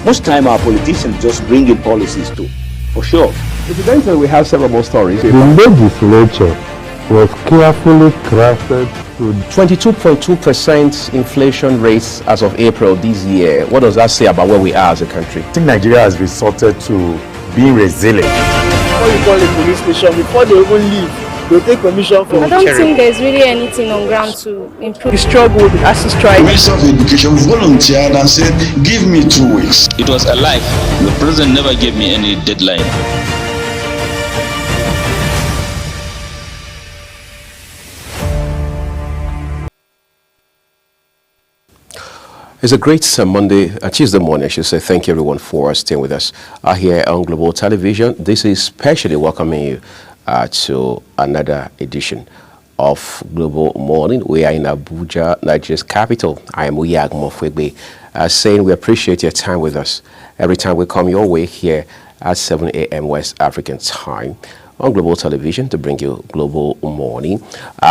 Most time our politicians just bring in policies too, for sure. Incidentally, we have several more stories. The legislature was carefully crafted to 22.2% inflation rates as of April this year. What does that say about where we are as a country? I think Nigeria has resorted to being resilient. Before you call a police station, before they even leave, they'll take permission from I don't think there's really anything on ground to improve. We struggled as a strike. The Minister of Education volunteered and said, give me 2 weeks. It was a lie. The president never gave me any deadline. It's a great Tuesday morning, I should say. Thank you everyone for staying with us here on Global Television. This is specially welcoming you to another edition of Global Morning. We are in Abuja, Nigeria's capital. I am Uyag Mofwegbe, saying we appreciate your time with us every time we come your way here at 7 a.m. West African time on Global Television to bring you Global Morning.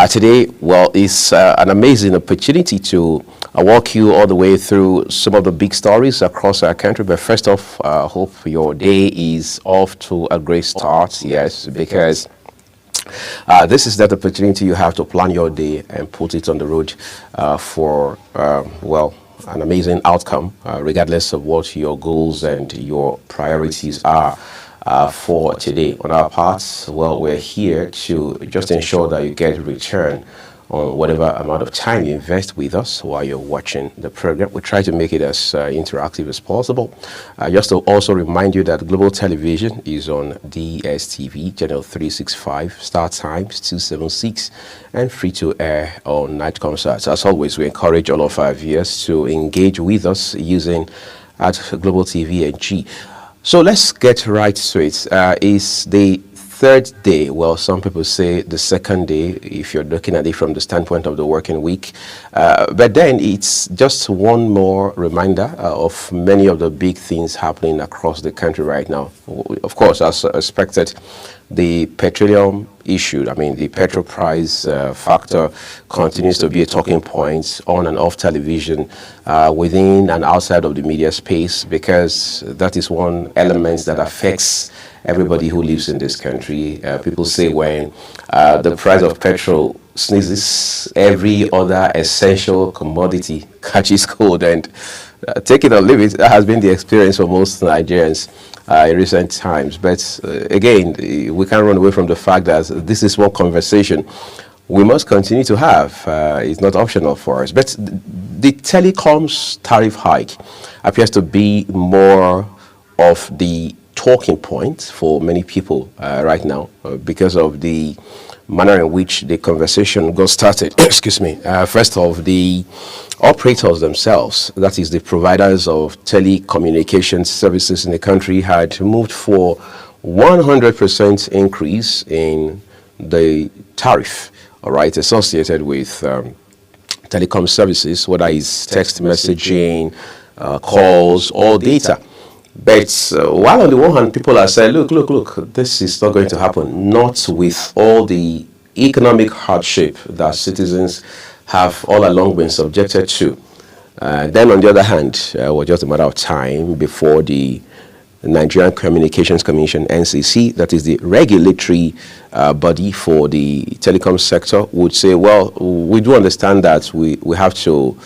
Today, well, it's an amazing opportunity to walk you all the way through some of the big stories across our country. But first off, I hope your day is off to a great start. Yes, because this is that opportunity you have to plan your day and put it on the road for, well, an amazing outcome, regardless of what your goals and your priorities are. For today. On our part, well, we're here to just ensure that you get a return on whatever amount of time you invest with us while you're watching the program. We try to make it as interactive as possible. Just to also remind you that Global Television is on DSTV, channel 365, start times 276, and free to air on night concerts. As always, we encourage all of our viewers to engage with us using at Global TV and G. So let's get right to it. It's the third day. Well, some people say the second day, if you're looking at it from the standpoint of the working week. But then it's just one more reminder of many of the big things happening across the country right now. Of course, as expected, the petroleum issue, the petrol price factor continues to be a talking point on and off television, within and outside of the media space, because that is one element that affects everybody who lives in this country. People say when the price of petrol sneezes, every other essential commodity catches cold, and take it or leave it, that has been the experience for most Nigerians in recent times. But again, we can't run away from the fact that this is one conversation we must continue to have. It's not optional for us. But the telecoms tariff hike appears to be more of the talking point for many people right now because of the manner in which the conversation got started. Excuse me. First off, the operators themselves, that is the providers of telecommunications services in the country, had moved for 100% increase in the tariff, all right, associated with telecom services, whether it's text messaging, calls, or data. But while on the one hand, people are saying, look, this is not going to happen, not with all the economic hardship that citizens have all along been subjected to. Then on the other hand, it was just a matter of time before the Nigerian Communications Commission, NCC, that is the regulatory body for the telecom sector, would say, well, we do understand that we have to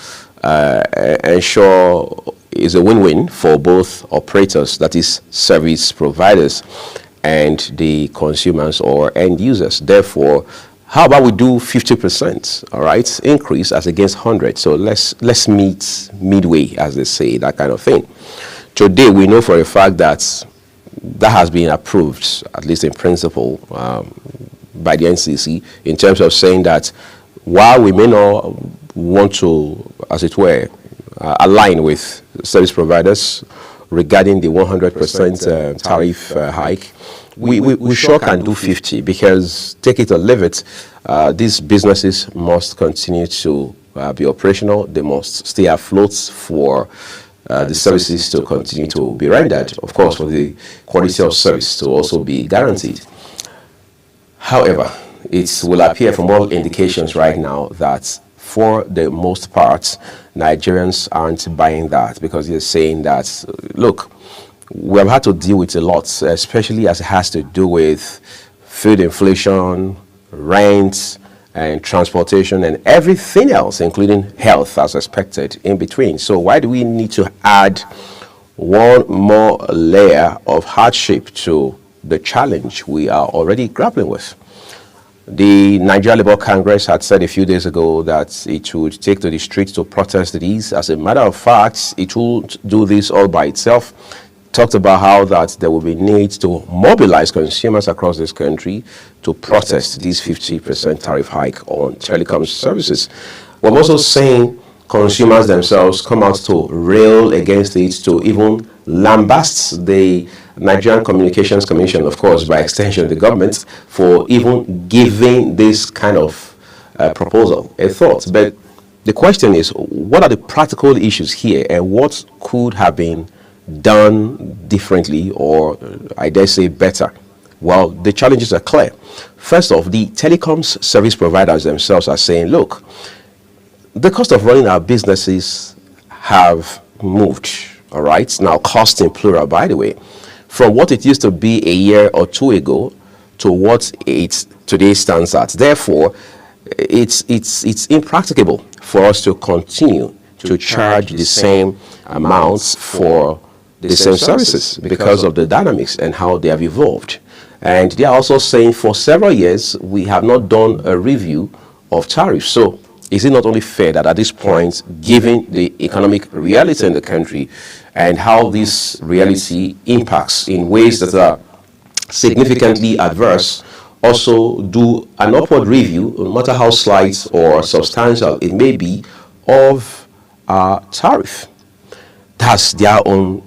ensure is a win-win for both operators, that is service providers, and the consumers or end users. Therefore, how about we do 50%, all right, increase as against 100? So let's meet midway, as they say, that kind of thing. Today, we know for a fact that that has been approved, at least in principle, by the NCC, in terms of saying that while we may not want to, as it were, align with service providers regarding the 100% tariff hike, we sure can do 50, because take it or leave it, these businesses must continue to be operational. They must stay afloat for the services to continue to be rendered, of course, for the quality of service to also be guaranteed. However, it will appear from all indications right now that for the most part, Nigerians aren't buying that because they're saying that, look, we have had to deal with a lot, especially as it has to do with food inflation, rent, and transportation, and everything else, including health, as expected in between. So why do we need to add one more layer of hardship to the challenge we are already grappling with? The Nigeria Labour Congress had said a few days ago that it would take to the streets to protest these. As a matter of fact, it will do this all by itself. Talked about how that there will be need to mobilize consumers across this country to protest this 50% tariff hike on telecom services. We're also saying consumers themselves come out to rail against it, to even lambast the Nigerian Communications Commission, of course, by extension the government, for even giving this kind of proposal a thought. But the question is, what are the practical issues here, and what could have been done differently, or I dare say better? Well, the challenges are clear. First off, the telecoms service providers themselves are saying, look, the cost of running our businesses have moved, all right? Now, cost in plural, by the way, from what it used to be a year or two ago to what it today stands at. Therefore, it's impracticable for us to continue to charge the same amounts for the same services because of the dynamics and how they have evolved. And they are also saying for several years we have not done a review of tariffs. So is it not only fair that at this point, given the economic reality in the country and how this reality impacts in ways that are significantly adverse, also do an upward review, no matter how slight or substantial it may be, of our tariff? That's their own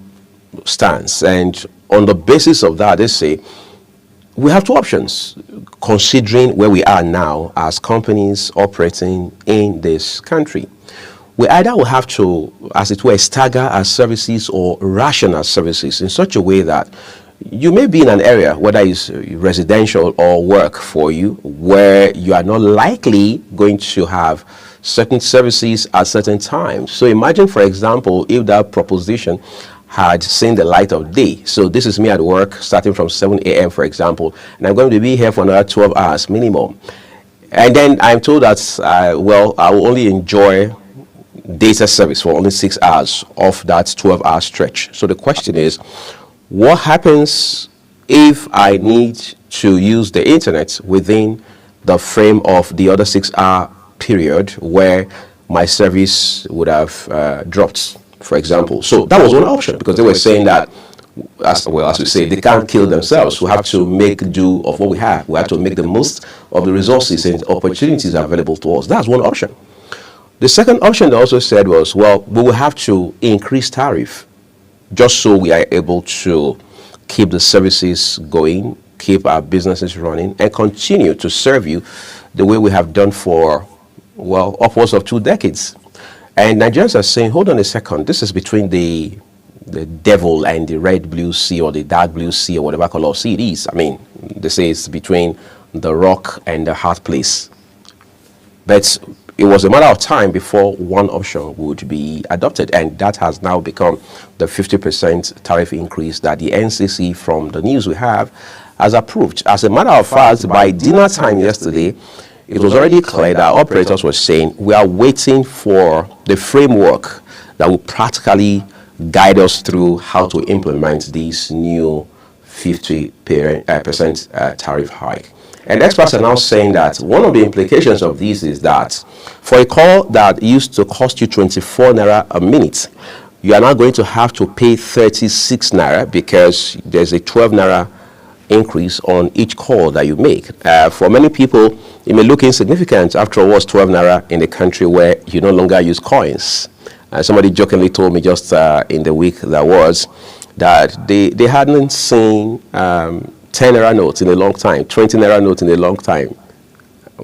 stance, and on the basis of that, they say we have two options considering where we are now as companies operating in this country. We either will have to, as it were, stagger our services or ration our services in such a way that you may be in an area, whether it's residential or work for you, where you are not likely going to have certain services at certain times. So imagine, for example, if that proposition had seen the light of day. So this is me at work starting from 7 a.m., for example, and I'm going to be here for another 12 hours minimum. And then I'm told that, I will only enjoy data service for only 6 hours of that 12-hour stretch. So the question is, what happens if I need to use the internet within the frame of the other 6-hour period where my service would have dropped, for example? So that was one option, because they were saying that, as we say, they can't kill themselves. We have to make do of what we have. We have to make the most of the resources and opportunities available to us. That's one option. The second option they also said was, well, we will have to increase tariff just so we are able to keep the services going, keep our businesses running, and continue to serve you the way we have done for, well, upwards of 2 decades. And Nigerians are saying, hold on a second, this is between the devil and the red blue sea, or the dark blue sea, or whatever color sea it is. I mean, they say it's between the rock and the hard place. But it was a matter of time before one option would be adopted, and that has now become the 50% tariff increase that the NCC, from the news we have, has approved. As a matter of fact, by dinner time yesterday, it was already clear that operators were saying we are waiting for the framework that will practically guide us through how to implement this new 50% tariff hike. And experts are now saying that one of the implications of this is that for a call that used to cost you 24 naira a minute, you are now going to have to pay 36 naira because there's a 12 naira increase on each call that you make. For many people, it may look insignificant. After all, it was 12 naira in a country where you no longer use coins. Somebody jokingly told me just in the week that was that they hadn't seen 10 naira notes in a long time, 20 naira notes in a long time.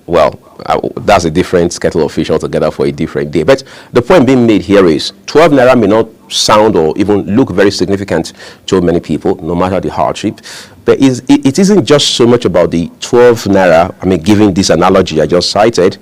Well, that's a different kettle of fish altogether for a different day. But the point being made here is 12 naira may not sound or even look very significant to many people, no matter the hardship. But it isn't just so much about the 12 naira, I mean, giving this analogy I just cited,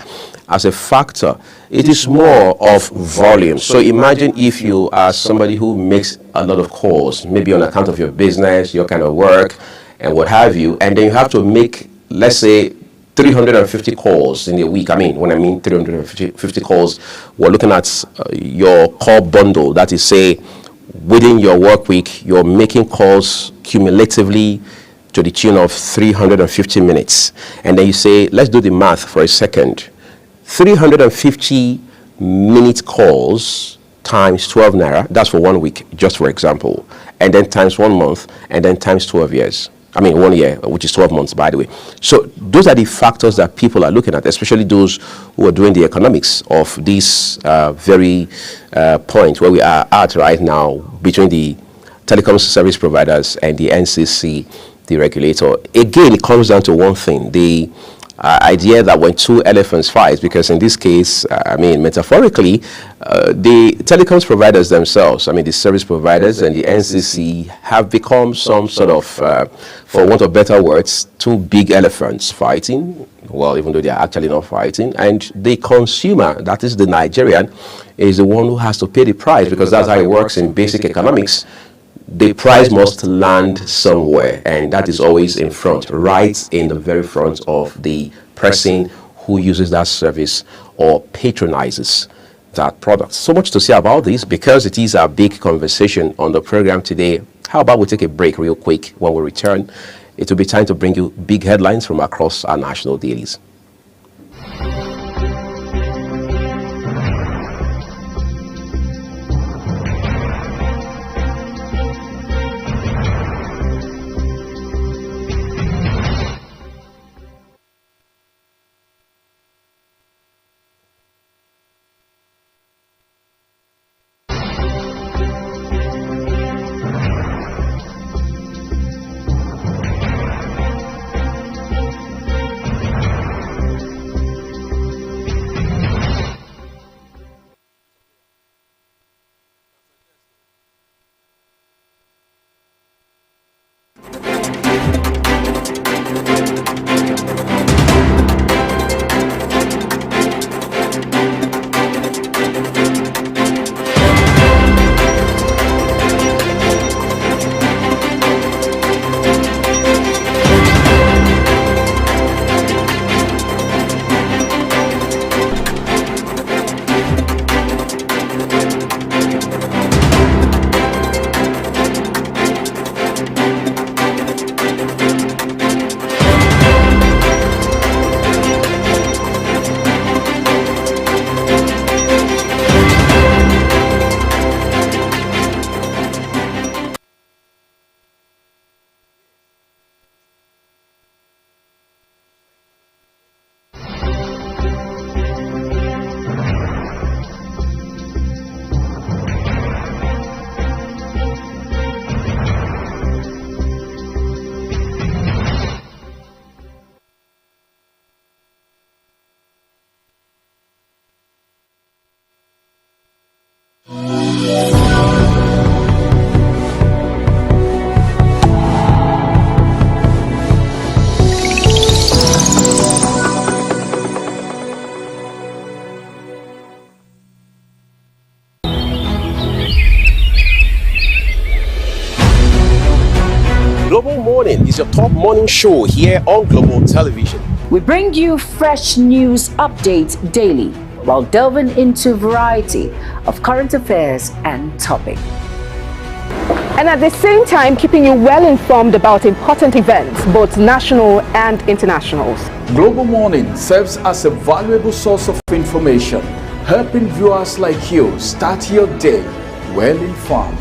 as a factor. It is more of volume. So imagine if you are somebody who makes a lot of calls, maybe on account of your business, your kind of work, and what have you, and then you have to make, let's say, 350 calls in a week. When I mean 350 calls, we're looking at your call bundle. That is, say, within your work week, you're making calls cumulatively to the tune of 350 minutes. And then you say, let's do the math for a second. 350 minute calls times 12 naira, that's for 1 week, just for example. And then times 1 month, and then times 12 years. 1 year, which is 12 months, by the way. So those are the factors that people are looking at, especially those who are doing the economics of this very point where we are at right now between the telecom service providers and the NCC, the regulator. Again, it comes down to one thing, the idea that when two elephants fight, because in this case, metaphorically, the telecoms providers themselves, the service providers and the NCC have become some sort of, for want of better words, two big elephants fighting, well, even though they are actually not fighting, and the consumer, that is the Nigerian, is the one who has to pay the price, because that's how it works in basic economics. The price must land somewhere, and that is always in front, right in the very front of the person who uses that service or patronizes that product. So much to say about this, because it is a big conversation on the program today. How about we take a break real quick? When we return, it will be time to bring you big headlines from across our national dailies. Global Morning is your top morning show here on Global Television. We bring you fresh news updates daily while delving into a variety of current affairs and topics. And at the same time, keeping you well informed about important events, both national and internationals. Global Morning serves as a valuable source of information, helping viewers like you start your day well informed.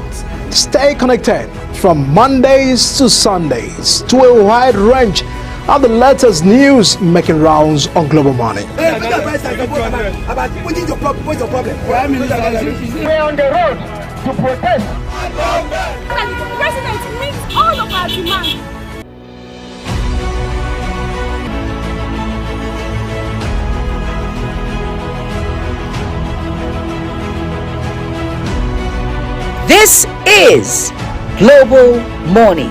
Stay connected from Mondays to Sundays to a wide range of the latest news making rounds on Global Morning. We're on the road to protest. And the president meets all of our demands. This is Global Morning.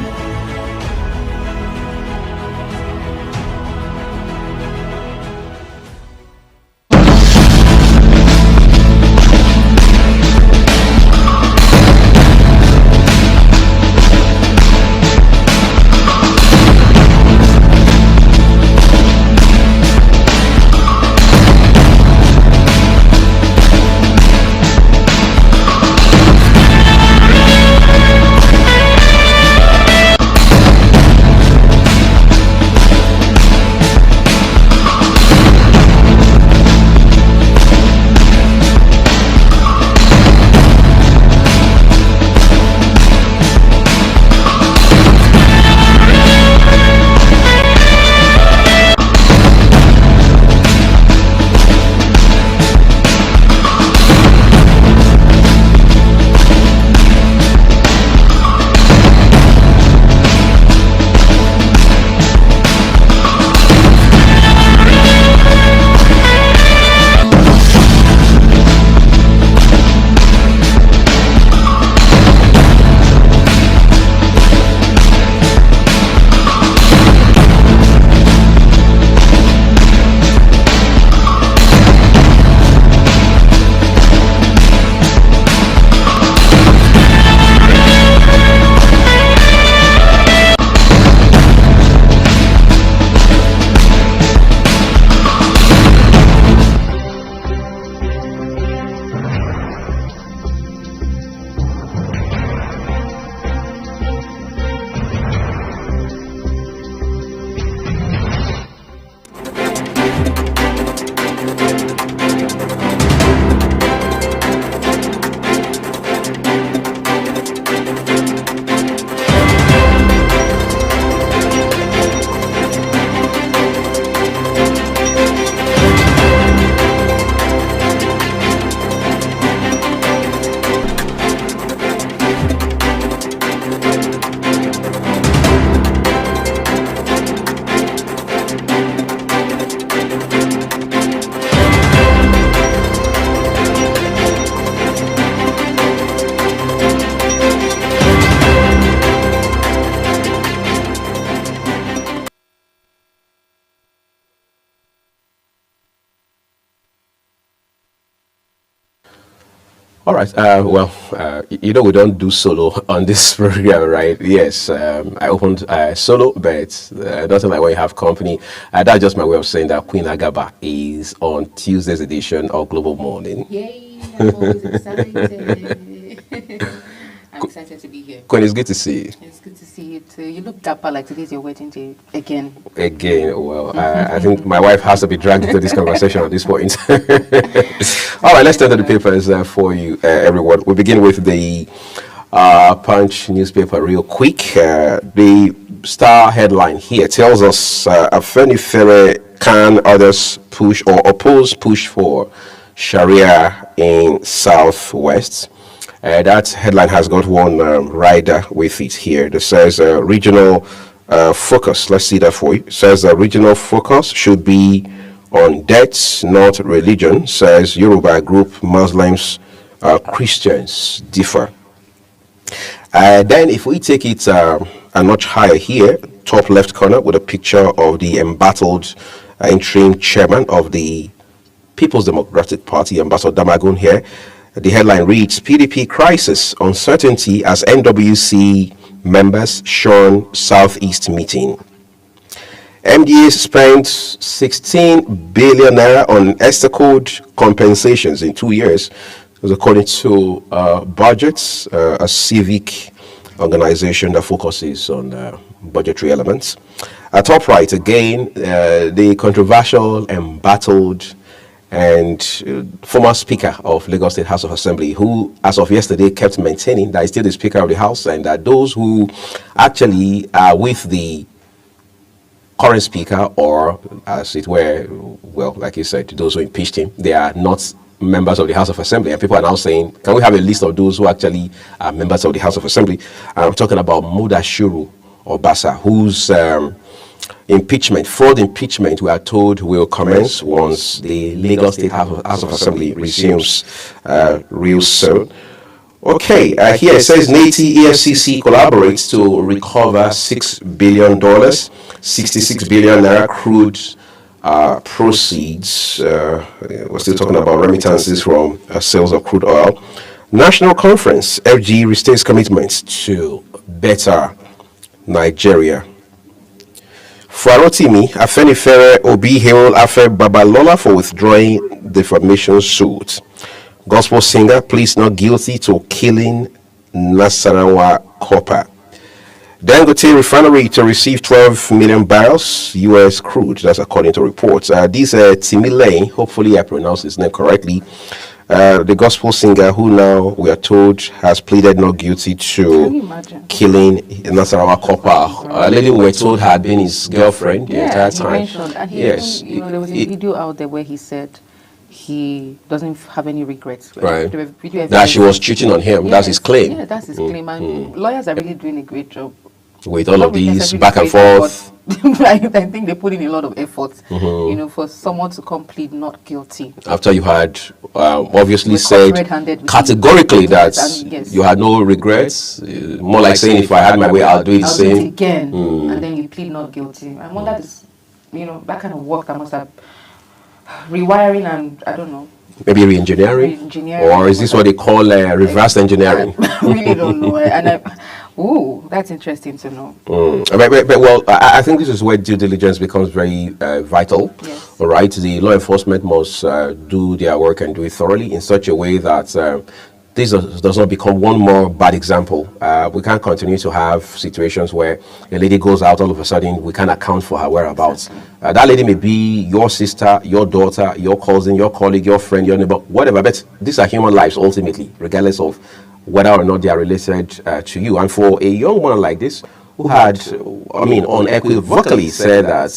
All right. You know we don't do solo on this program, right? Yes, I opened solo, but nothing like when you have company. That's just my way of saying that Queen Agaba is on Tuesday's edition of Global Morning. Yay! I'm always excited. I'm excited to be here. Queen, it's good to see you. It's good to see you too. You look dapper like today's your wedding day again. Well, I think my wife has to be dragged into this conversation at this point. All right, let's turn to the papers for you, everyone. We begin with the Punch newspaper real quick. The star headline here tells us Afenifere can others push or oppose push for Sharia in Southwest. That headline has got one rider with it here that says regional focus. Let's see that for you. It says regional focus should be on deaths, not religion, says Yoruba group Muslims, Christians differ. Then if we take it a notch higher here, top left corner with a picture of the embattled interim chairman of the People's Democratic Party, Ambassador Damagun here. The headline reads, PDP crisis, uncertainty as NWC members shun Southeast meeting. MDA spent 16 billion naira on Esther Code compensations in 2 years. It was according to Budgets, a civic organization that focuses on budgetary elements. At top right, again, the controversial, embattled, and former Speaker of Lagos State House of Assembly, who, as of yesterday, kept maintaining that he's still the Speaker of the House, and that those who actually are with the current Speaker, or as it were, well, like you said, those who impeached him, they are not members of the House of Assembly. And people are now saying, can we have a list of those who actually are members of the House of Assembly? I'm talking about Mudashiru Obasa, whose fraud impeachment, we are told, will commence once the Lagos State House of Assembly resumes real soon. Okay, here it says Nati EFCC collaborates to recover $6 billion, 66 billion naira crude proceeds. We're still talking about remittances from sales of crude oil. National Conference, FG restates commitments to better Nigeria. Farotimi, Afenifere Obi hailed Afe Babalola for withdrawing defamation suit. Gospel singer pleads not guilty to killing Nasarawa copper. Dangote refinery to receive 12 million barrels U.S. crude. That's according to reports. This Timilane, hopefully I pronounced his name correctly, the gospel singer who now we are told has pleaded not guilty to killing Nasarawa copper. A lady we were told had been his girlfriend the entire time. And he there was a video out there where he said he doesn't have any regrets. Right. That she was cheating on him. That's his claim. Yeah, that's his claim. And lawyers are really doing a great job with all of these back and forth. I think they put in a lot of effort, for someone to come plead not guilty. After you had obviously said categorically that you had no regrets, more like saying if I had my way, I'll do it the same. Do it again, and then you plead not guilty. I wonder this, that kind of work that must have rewiring and I don't know. Maybe re-engineering? Or is this what they call reverse engineering? I really don't know. Ooh, that's interesting to know. Well, I think this is where due diligence becomes very vital. Yes. All right, the law enforcement must do their work and do it thoroughly in such a way that this does not become one more bad example. We can't continue to have situations where a lady goes out all of a sudden, we can't account for her whereabouts. That lady may be your sister, your daughter, your cousin, your colleague, your friend, your neighbor, whatever, but these are human lives ultimately, regardless of whether or not they are related to you. And for a young woman like this, who had, unequivocally said that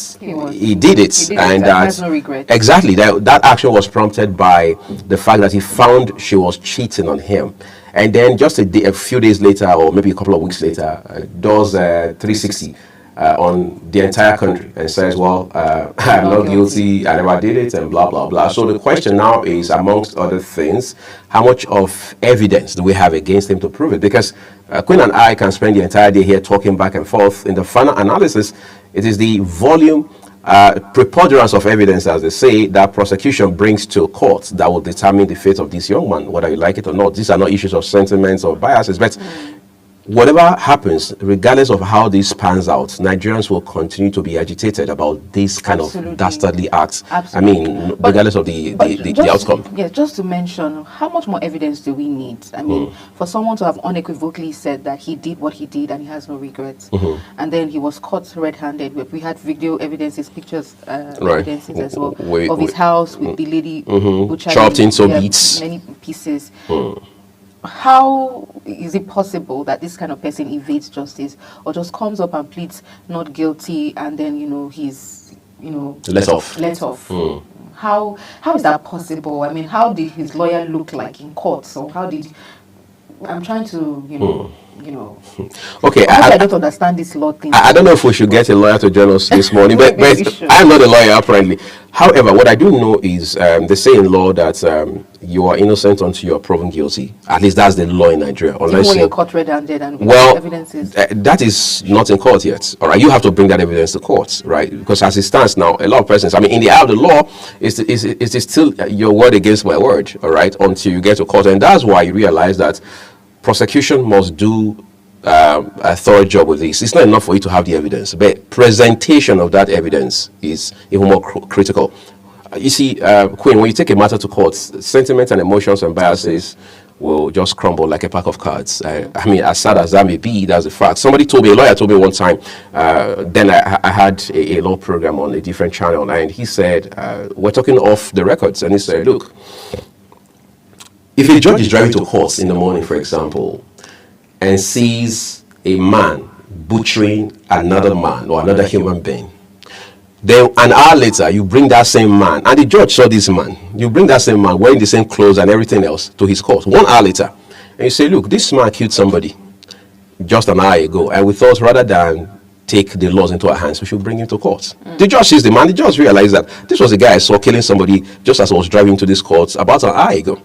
he did it, and that no regret. Exactly, that action was prompted by the fact that he found she was cheating on him, and then just a few days later, or maybe a couple of weeks later, does 360 on the entire country and says, well, I'm not guilty, I never did it, and blah, blah, blah. So the question now is, amongst other things, how much of evidence do we have against him to prove it? Because Queen and I can spend the entire day here talking back and forth. In the final analysis, it is the volume preponderance of evidence, as they say, that prosecution brings to court that will determine the fate of this young man, whether you like it or not. These are not issues of sentiments or biases, but whatever happens, regardless of how this pans out, Nigerians will continue to be agitated about these kind of dastardly acts. Absolutely. I mean, regardless of the outcome. Yes, just to mention, how much more evidence do we need? I mean, for someone to have unequivocally said that he did what he did and he has no regrets, and then he was caught red-handed. We had video evidences, pictures, evidences as well of his house with the lady chopped into bits, many pieces. How is it possible that this kind of person evades justice or just comes up and pleads not guilty and then, he's, let off? How is that possible? I mean, how did his lawyer look like in court? So how did... I'm trying to, Okay, I don't understand this law thing. I don't know if we should get a lawyer to join us this morning, but I'm not a lawyer apparently. However, what I do know is they say in law that you are innocent until you are proven guilty. At least that's the law in Nigeria. Unless you're caught red-handed and evidence is... that is not in court yet. All right, you have to bring that evidence to court, right? Because as it stands now, a lot of persons, I mean, in the eye of the law, it's still your word against my word, all right, until you get to court. And that's why you realize that prosecution must do a thorough job with this. It's not enough for you to have the evidence, but presentation of that evidence is even more critical. You see, Queen, when you take a matter to court, sentiments and emotions and biases will just crumble like a pack of cards. I mean, as sad as that may be, that's a fact. A lawyer told me one time, then I had a law program on a different channel, and he said, we're talking off the records, and he said, look, if a judge is driving to court in the morning, for example, and sees a man butchering another man or another human being, then an hour later you bring that same man, and the judge saw this man, you bring that same man wearing the same clothes and everything else to his court 1 hour later, and you say, look, this man killed somebody just an hour ago, and we thought rather than take the laws into our hands, we should bring him to court. The judge sees the man, the judge realized that this was the guy I saw killing somebody just as I was driving to this court about an hour ago.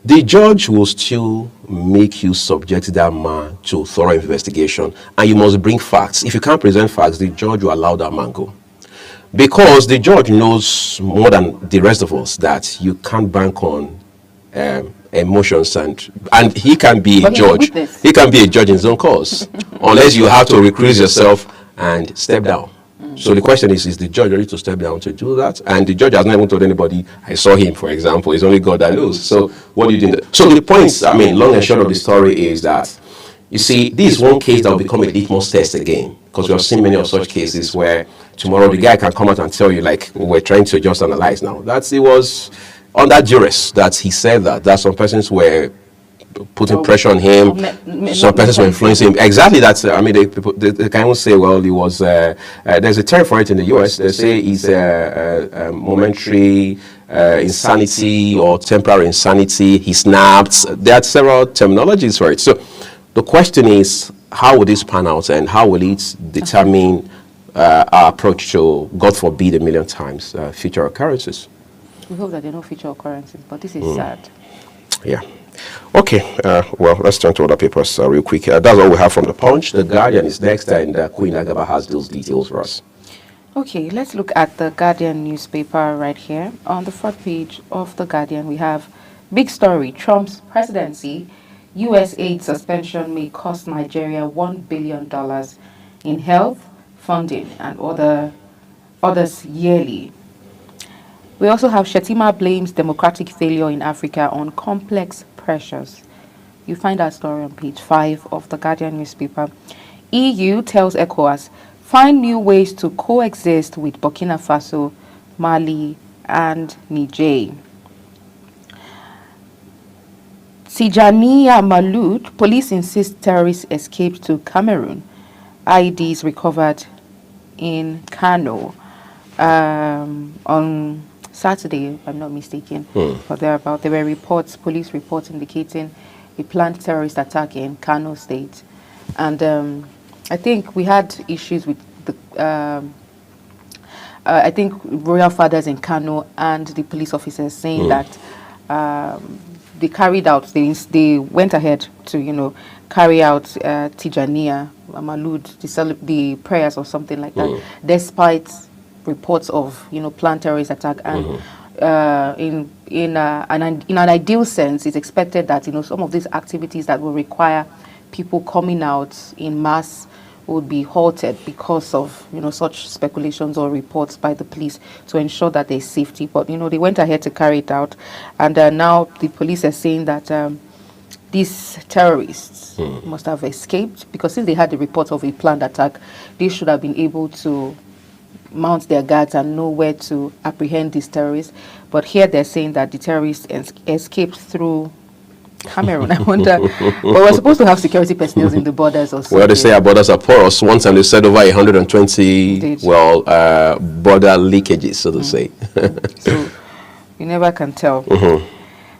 The judge will still make you subject that man to thorough investigation, and you must bring facts. If you can't present facts, the judge will allow that man go. Because the judge knows more than the rest of us that you can't bank on emotions, and he can be a judge. He can be a judge in his own cause, unless you have to recuse yourself and step down. So the question is the judge ready to step down to do that? And the judge has not even told anybody, I saw him, for example. It's only God that knows. So what do you do? So the point, I mean, long and short of the story is that, you see, this is one case that will become a litmus test again, because we have seen many of such cases where tomorrow the guy can come out and tell you, like we're trying to just analyze now, that it was under duress that he said that some persons were putting pressure on him, some persons were influencing him. Exactly, that's, I mean, they can even say, well, he was, there's a term for it in the US, they say it's momentary insanity or temporary insanity, he snapped. There are several terminologies for it. So the question is, how will this pan out, and how will it determine our approach to, God forbid, a million times, future occurrences? We hope that there are no future occurrences, but this is sad. Yeah. Okay, well, let's turn to other papers real quick. That's all we have from The Punch. The Guardian is next, and Queen Agaba has those details for us. Okay, let's look at the Guardian newspaper right here. On the front page of the Guardian, we have big story, Trump's presidency, U.S. aid suspension may cost Nigeria $1 billion in health, funding, and others yearly. We also have Shetima blames democratic failure in Africa on complex pressures. You find that story on page 5 of the Guardian newspaper. EU tells ECOWAS, find new ways to coexist with Burkina Faso, Mali, and Niger. Tijaniya Maulud, police insist terrorists escaped to Cameroon. IEDs recovered in Kano on Saturday, if I'm not mistaken, or thereabout. There were reports, police reports indicating a planned terrorist attack in Kano State. And I think we had issues with the, I think royal fathers in Kano and the police officers saying that they carried out, they went ahead to, carry out Tijaniya Maulud, the prayers or something like that, despite reports of, planned terrorist attack, and in an ideal sense, it's expected that some of these activities that will require people coming out in mass would be halted because of such speculations or reports by the police to ensure that there's safety. But they went ahead to carry it out, and now the police are saying that these terrorists must have escaped, because since they had the report of a planned attack, they should have been able to mount their guards and know where to apprehend these terrorists. But here they're saying that the terrorists escaped through Cameroon. I wonder, but we're supposed to have security personnel in the borders or something. Well, they say our borders are porous. One time they said over 120, border leakages, so to say. So you never can tell.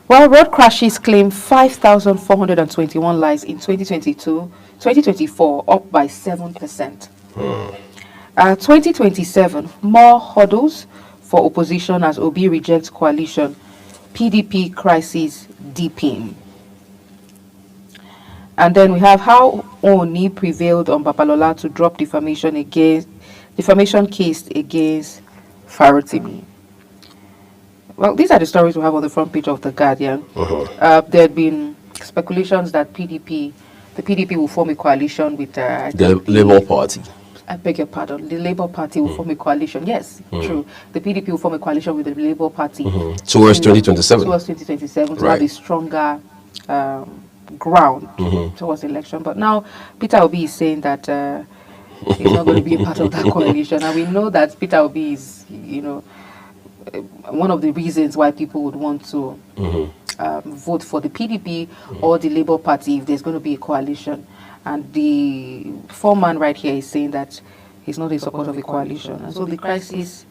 Well, road crashes claim 5,421 lives in 2022, 2024, up by 7%. 2027, more hurdles for opposition as Obi rejects coalition. PDP crisis deepening. And then we have how Oni prevailed on Babalola to drop defamation case against Farotimi. Well, these are the stories we have on the front page of The Guardian. There had been speculations that the PDP will form a coalition with the Labour Party. I beg your pardon. The Labour Party will form a coalition. Yes, true. The PDP will form a coalition with the Labour Party towards 2027. Towards 2027 to have a stronger ground towards the election. But now Peter Obi is saying that he's not going to be a part of that coalition, and we know that Peter Obi is, one of the reasons why people would want to vote for the PDP or the Labour Party if there's going to be a coalition. And the foreman right here is saying that he's not in support of a coalition. And so the crisis...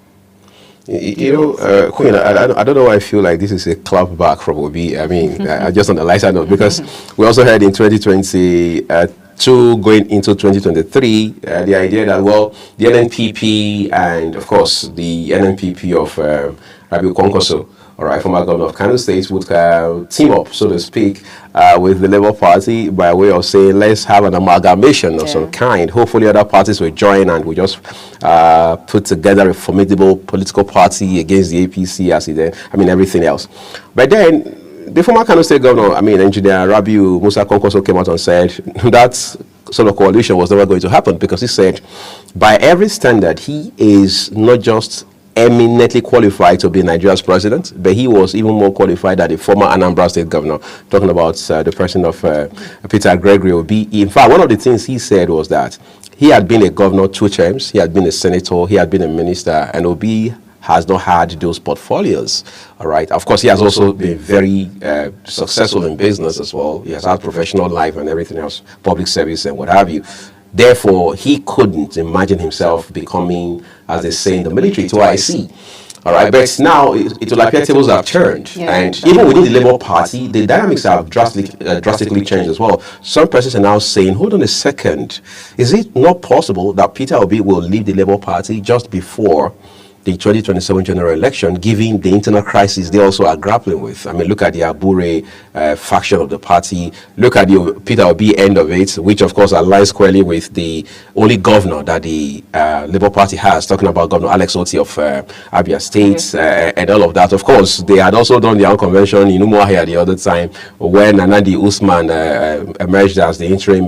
Queen, I don't know why I feel like this is a clap back from Obi. I mean, just on the lighter note, because we also heard in 2022 going into 2023, the idea that, well, the NNPP and, of course, the NNPP of Rabiu Kwankwaso, all right, former governor of Kano State, would team up, so to speak, with the Labour Party by way of saying, let's have an amalgamation of some kind. Hopefully other parties will join and we just put together a formidable political party against the APC as everything else. But then the former Kano State governor, Engineer Rabiu Musa Kwankwaso, came out and said that sort of coalition was never going to happen, because he said, by every standard, he is not just eminently qualified to be Nigeria's president, but he was even more qualified than the former Anambra State governor, talking about the person of Peter Gregory Obi. In fact, one of the things he said was that he had been a governor 2 terms, he had been a senator, he had been a minister, and Obi has not had those portfolios. All right. Of course, he has also been very successful in business as well. He has had professional life and everything else, public service and what have you. Therefore, he couldn't imagine himself becoming, as they say in the military, to IC. All right, but now it will appear tables have turned, and even within the Labour Party, the dynamics have drastically changed as well. Some persons are now saying, hold on a second, is it not possible that Peter Obi will leave the Labour Party just before the 2027 general election, given the internal crisis they also are grappling with? Look at the Abure faction of the party. Look at the Peter Obi end of it, which of course aligns squarely with the only governor that the Labour Party has, talking about Governor Alex Oti of Abia State and all of that. Of course, they had also done their own convention in Umuahia the other time when Anandi Usman emerged as the interim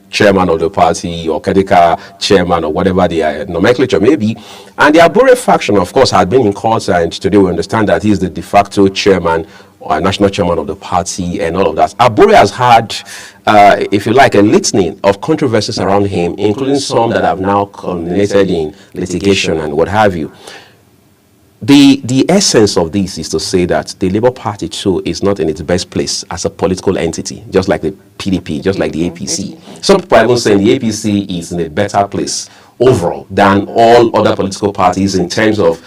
chairman of the party, or Kedika chairman, or whatever the nomenclature may be. And the Abure faction, of course, had been in court, and today we understand that he is the de facto chairman, or national chairman of the party, and all of that. Abure has had, if you like, a litany of controversies around him, including some that have now culminated in litigation and what have you. The essence of this is to say that the Labour Party too is not in its best place as a political entity, just like the PDP, just like the APC. Some people are even saying the APC is in a better place overall than all other political parties in terms of,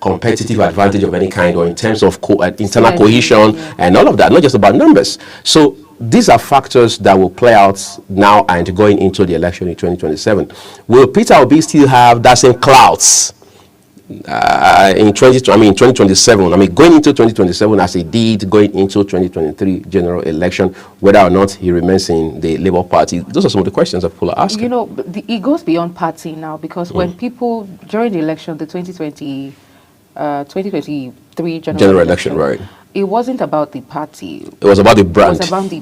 competitive advantage of any kind, or in terms of internal cohesion and all of that, not just about numbers. So these are factors that will play out now and going into the election in 2027. Will Peter Obi still have that same clouds in 2027. Going into 2027 as he did going into 2023 general election, whether or not he remains in the Labour Party. Those are some of the questions that people are asking. You know, it goes beyond party now, because when people during the election, the 2023 general election, right? It wasn't about the party. It was about the brand. It was about the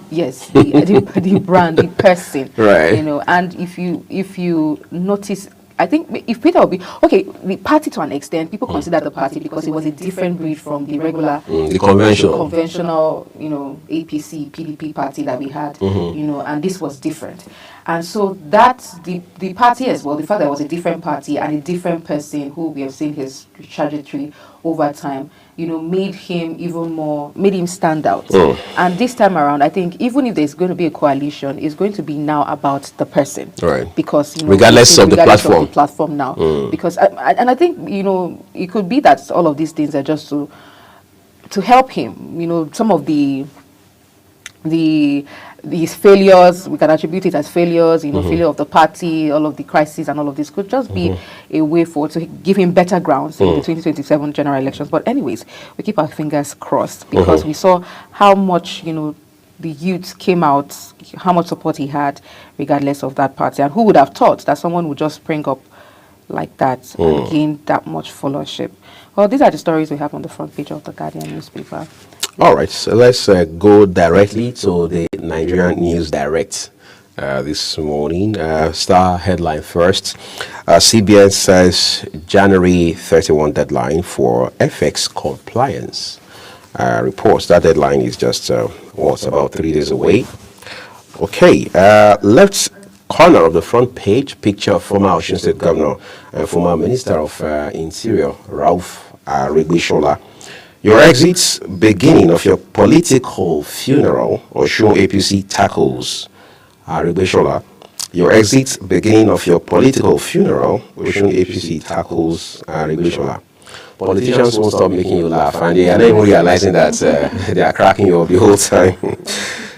brand, the person, right? You know, and if you notice, I think if Peter will be okay, the party to an extent, people consider the party because it was a different breed from the regular, the conventional, you know, APC, PDP party that we had, you know, and this was different. And so that's the party as well, the fact that it was a different party and a different person who we have seen his trajectory over time, you know, made him stand out. And this time around, I think even if there's going to be a coalition, it's going to be now about the person. Right. Because, you know, regardless of the platform now. Because, and I think, you know, it could be that all of these things are just to help him, you know, some of these failures, we can attribute it as failures, you know, failure of the party, all of the crises and all of this could just be a way forward to give him better grounds in the 2027 general elections. But anyways, we keep our fingers crossed, because we saw how much, you know, the youth came out, how much support he had, regardless of that party. And who would have thought that someone would just spring up like that and gain that much followership? Well, these are the stories we have on the front page of the Guardian newspaper. All right, so let's go directly to the Nigerian News Direct this morning. Star headline first. CBN says January 31 deadline for FX compliance. Reports that deadline is just about 3 days away. Okay, left corner of the front page, picture of former Osun State Governor and former Minister of Interior, Ralph Aregbesola. Your exit, beginning of your political funeral, Osun APC tackles Aregbesola. Your exit, beginning of your political funeral, Osun APC tackles Aregbesola. Politicians won't stop making you laugh, and they are not even realizing that they are cracking you up the whole time.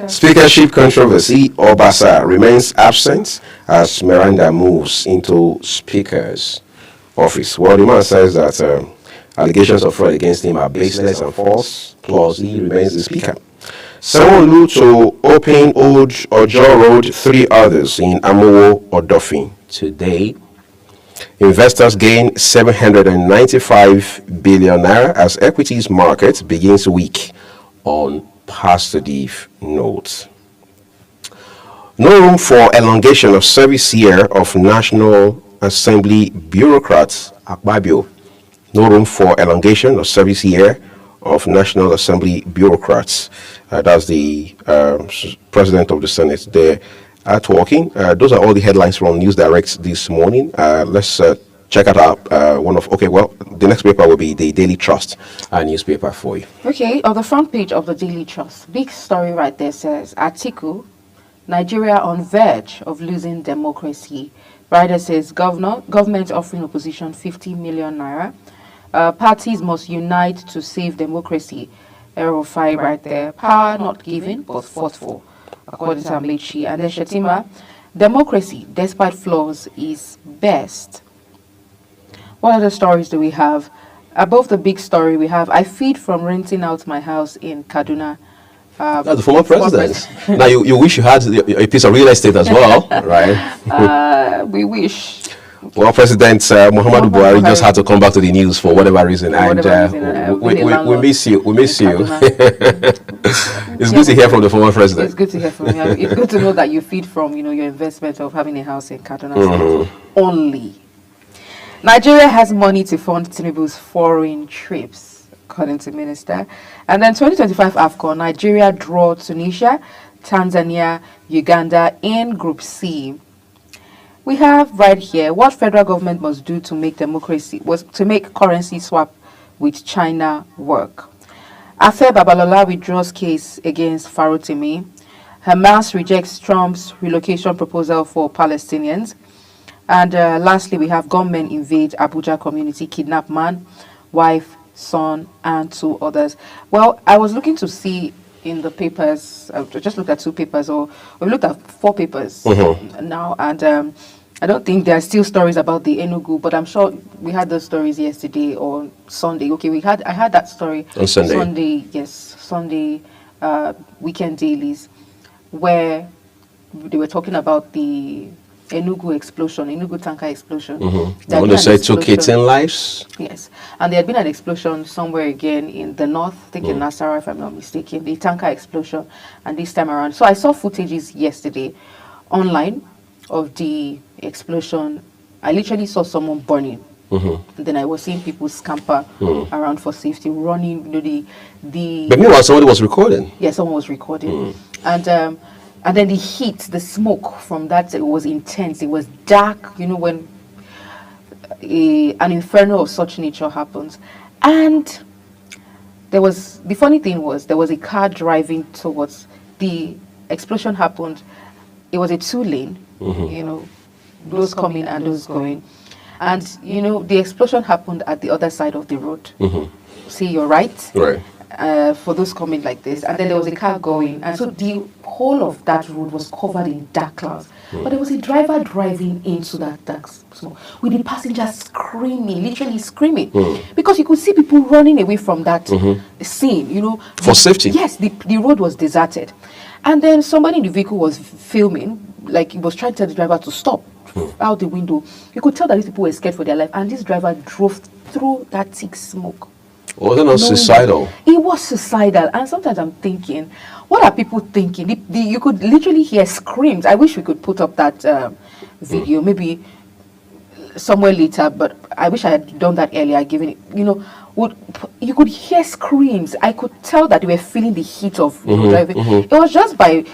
Speakership controversy, Obasa remains absent as Miranda moves into Speaker's office. Well, the man says that allegations of fraud against him are baseless and false, plus he remains the Speaker. Sanwo-Olu to open Old Ojo Road, 3 others in Amowo, Odofin today. Investors gain 795 billion naira as equities market begins week on positive notes. No room for elongation of service year of National Assembly bureaucrats, Akpabio. No room for elongation of service year of National Assembly bureaucrats. That's the President of the Senate there at working. Those are all the headlines from News Direct this morning. Let's check out the next paper will be the Daily Trust newspaper for you. Okay, on the front page of the Daily Trust, big story right there says, Atiku, Nigeria on verge of losing democracy. Rider says, government offering opposition 50 million naira. Parties must unite to save democracy. Arrow 5 right there. Power not given, but fought for, according to Amlechi. And then Shetima, democracy, despite flaws, is best. What other stories do we have? Above the big story, we have, I feed from renting out my house in Kaduna. The former president. Now, you wish you had a piece of real estate as well, right? We wish. Well, President Muhammadu Buhari just had to come back to the news for whatever reason, we miss you. We miss you. It's good to hear from the former president. It's good to hear from you. It's good to know that you feed from, your investment of having a house in Kaduna only. Nigeria has money to fund Tinubu's foreign trips, according to Minister. And then 2025 AFCON, Nigeria draw Tunisia, Tanzania, Uganda in Group C. We have right here what federal government must do to make currency swap with China work. Afe Babalola withdraws case against Farotimi. Hamas rejects Trump's relocation proposal for Palestinians. And lastly, we have gunmen invade Abuja community, kidnap man, wife, son, and 2 others. Well, I was looking to see in the papers, I just looked at 2 papers, or we looked at 4 papers now, and I don't think there are still stories about the Enugu, but I'm sure we had those stories yesterday or Sunday. Okay, I had that story on Sunday. Sunday weekend dailies, where they were talking about the Enugu tanker explosion. The one they said took 18 lives? Yes. And there had been an explosion somewhere again in the north, I think in Nasarawa, if I'm not mistaken, the tanker explosion, and this time around. So I saw footages yesterday online of the explosion. I literally saw someone burning. And then I was seeing people scamper around for safety, running. But meanwhile, somebody was recording. Yeah, someone was recording. And then the heat, the smoke from that, it was intense. It was dark, when an inferno of such nature happens. And the funny thing was, there was a car driving towards the explosion happened. It was a 2-lane, those coming and those going. And, the explosion happened at the other side of the road. See, you're right. Right. For those coming like this. And then there was a car going. And so the whole of that road was covered in dark clouds. But there was a driver driving into that dark smoke with the passengers screaming, literally screaming. Because you could see people running away from that scene, For safety? Yes, the road was deserted. And then somebody in the vehicle was filming, like he was trying to tell the driver to stop out the window. You could tell that these people were scared for their life. And this driver drove through that thick smoke. Was it not suicidal? It was suicidal. And sometimes I'm thinking, what are people thinking? You could literally hear screams. I wish we could put up that video, maybe somewhere later, but I wish I had done that earlier, given it, you could hear screams. I could tell that they were feeling the heat of driving. It was just by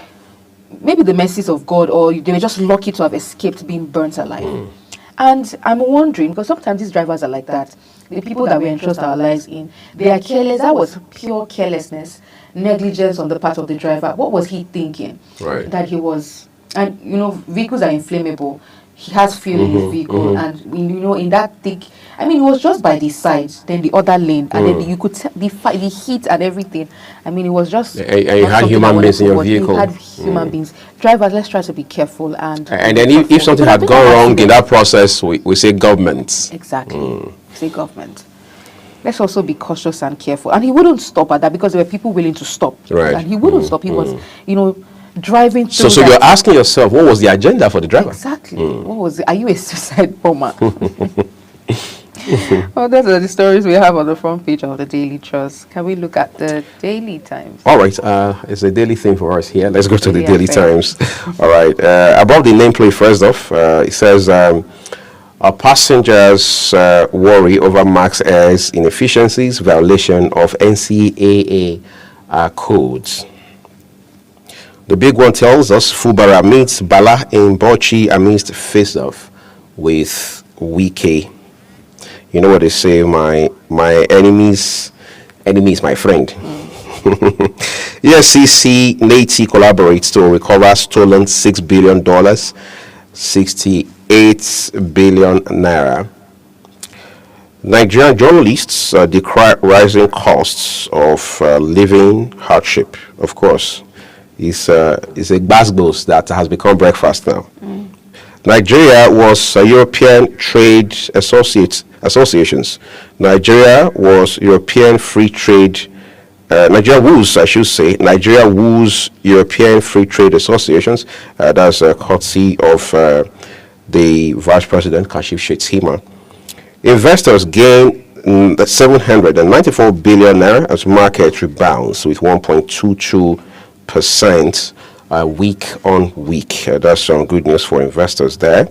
maybe the mercies of God, or they were just lucky to have escaped being burnt alive. And I'm wondering, because sometimes these drivers are like that. The people that we entrust our lives in, they are careless. That was pure carelessness, negligence on the part of the driver. What was he thinking? Right. That he was, and vehicles are inflammable. He has fuel in his vehicle, and in that thick, it was just by the side, then the other lane, and then you could tell the heat and everything. It was just. And you had human beings in your vehicle. You had human beings. Drivers, let's try to be careful and then if something had gone wrong in that process, we say government. Exactly. Say government. Let's also be cautious and careful. And he wouldn't stop at that because there were people willing to stop. Right. And he wouldn't stop. He was, driving through. So you're asking yourself, what was the agenda for the driver? Exactly. What was it? Are you a suicide bomber? Well, those are the stories we have on the front page of the Daily Trust. Can we look at the Daily Times? All right. It's a daily thing for us here. Let's go to the Daily Times. All right. Above the nameplate, first off, it says, our passengers worry over Max Air's inefficiencies, violation of NCAA codes. The big one tells us Fubara meets Bala in Bauchi amidst face-off with Wike. You know what they say, my enemy's my friend. EFCC Nati collaborates to recover stolen $6 billion, 68 billion naira. Nigerian journalists decry rising costs of living hardship. Of course, it's a basbos that has become breakfast now. Nigeria was European Trade Associations. Nigeria was European Free Trade. Nigeria woos, I should say. Nigeria woos European Free Trade Associations. That's a courtesy of the Vice President Kashif Shettima. Investors gain 794 billion naira as market rebounds with 1.22% week on week. That's some good news for investors there.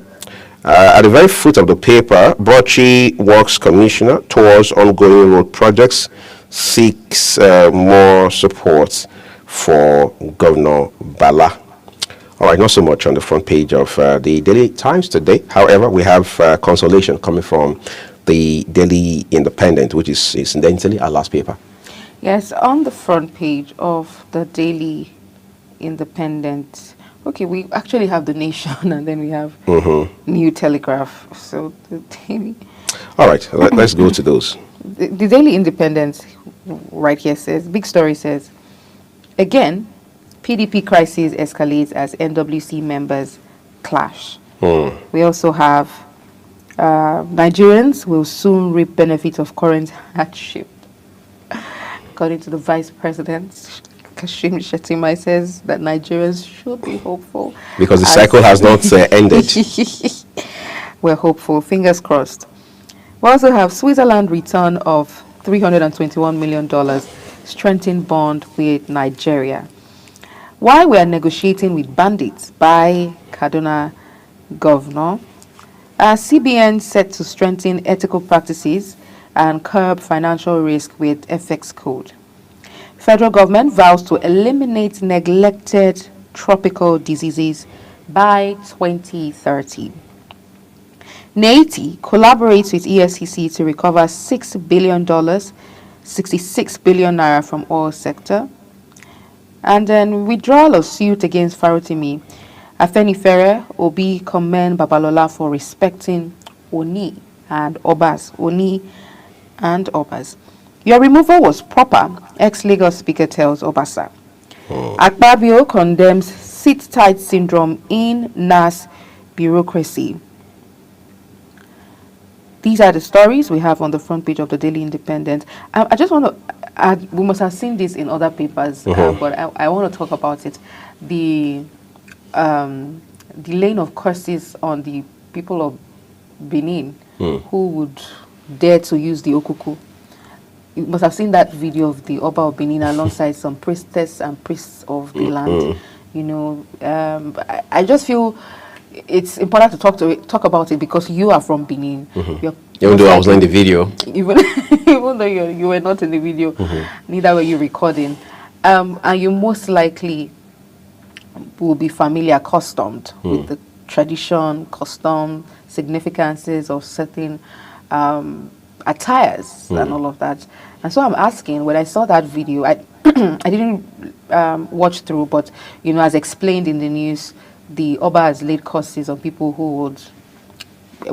At the very foot of the paper, Bauchi Works Commissioner towards ongoing road projects seeks more support for Governor Bala. All right, not so much on the front page of the Daily Times today. However, we have consolation coming from the Daily Independent, which is incidentally our last paper. Yes, on the front page of the Daily Independent. Okay, we actually have The Nation and then we have New Telegraph. So the Daily. All right, let's go to those. The Daily Independent right here says, big story says, again, PDP crisis escalates as NWC members clash. We also have Nigerians will soon reap benefits of current hardship. According to the Vice President, Kashim Shettima says that Nigerians should be hopeful. Because the cycle has not ended. We're hopeful, fingers crossed. We also have Switzerland return of $321 million, strengthened bond with Nigeria. Why we are negotiating with bandits by Kaduna Governor. CBN set to strengthen ethical practices and curb financial risk with FX code. Federal government vows to eliminate neglected tropical diseases by 2030. NAITI collaborates with EFCC to recover $6 billion, 66 billion naira from oil sector. And then withdrawal of suit against Farotimi. Afenifere Obi commend Babalola for respecting Oni and Obas. Oni and Obas. Your removal was proper, ex-Lagos speaker tells Obasa. Akpabio condemns sit-tight syndrome in NAS bureaucracy. These are the stories we have on the front page of the Daily Independent. I just want to add, we must have seen this in other papers, but I want to talk about it. The laying of curses on the people of Benin who would dare to use the okuku. You must have seen that video of the Oba of Benin alongside some priestess and priests of the land. You know, I just feel it's important to talk about it because you are from Benin. Even though I was in the video. Even though you were not in the video, neither were you recording. And you most likely will be familiar, accustomed with the tradition, custom, significances of certain attires and all of that. And so I'm asking, when I saw that video, I I didn't watch through, but you know, as explained in the news, the Oba has laid curses on people who would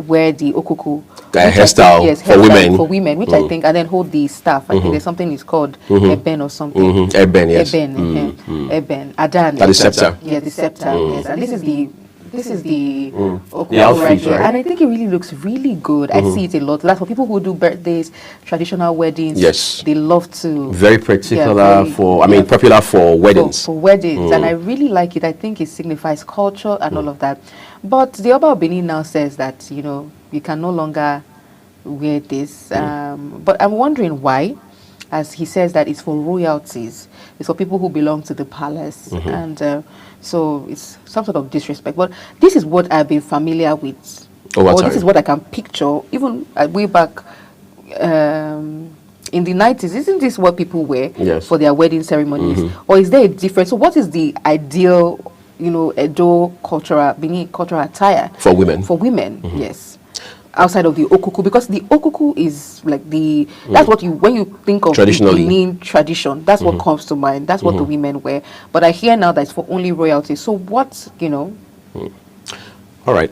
wear the okuku hairstyle for women, which I think, and then hold the staff. I think there's something is called eben or something. Eben, yes. Eben, Adan. That is scepter. Yeah, the scepter. Yes, and this is the outfit, right here. And I think it really looks really good. I see it a lot. Like for people who do birthdays, traditional weddings. Yes, they love to. Very particular popular for weddings. For weddings, and I really like it. I think it signifies culture and all of that. But the Oba of Benin now says that, you know, you can no longer wear this. But I'm wondering why, as he says that it's for royalties. It's for people who belong to the palace. And so it's some sort of disrespect. But this is what I've been familiar with. This is what I can picture, even way back in the 90s. Isn't this what people wear for their wedding ceremonies? Or is there a difference? So what is the ideal, you know, Edo Benin cultural attire for women? For women, yes. Outside of the okuku, because the okuku is like that's what when you think of Benin tradition, that's what comes to mind. That's what the women wear. But I hear now that it's for only royalty. So what, you know? All right.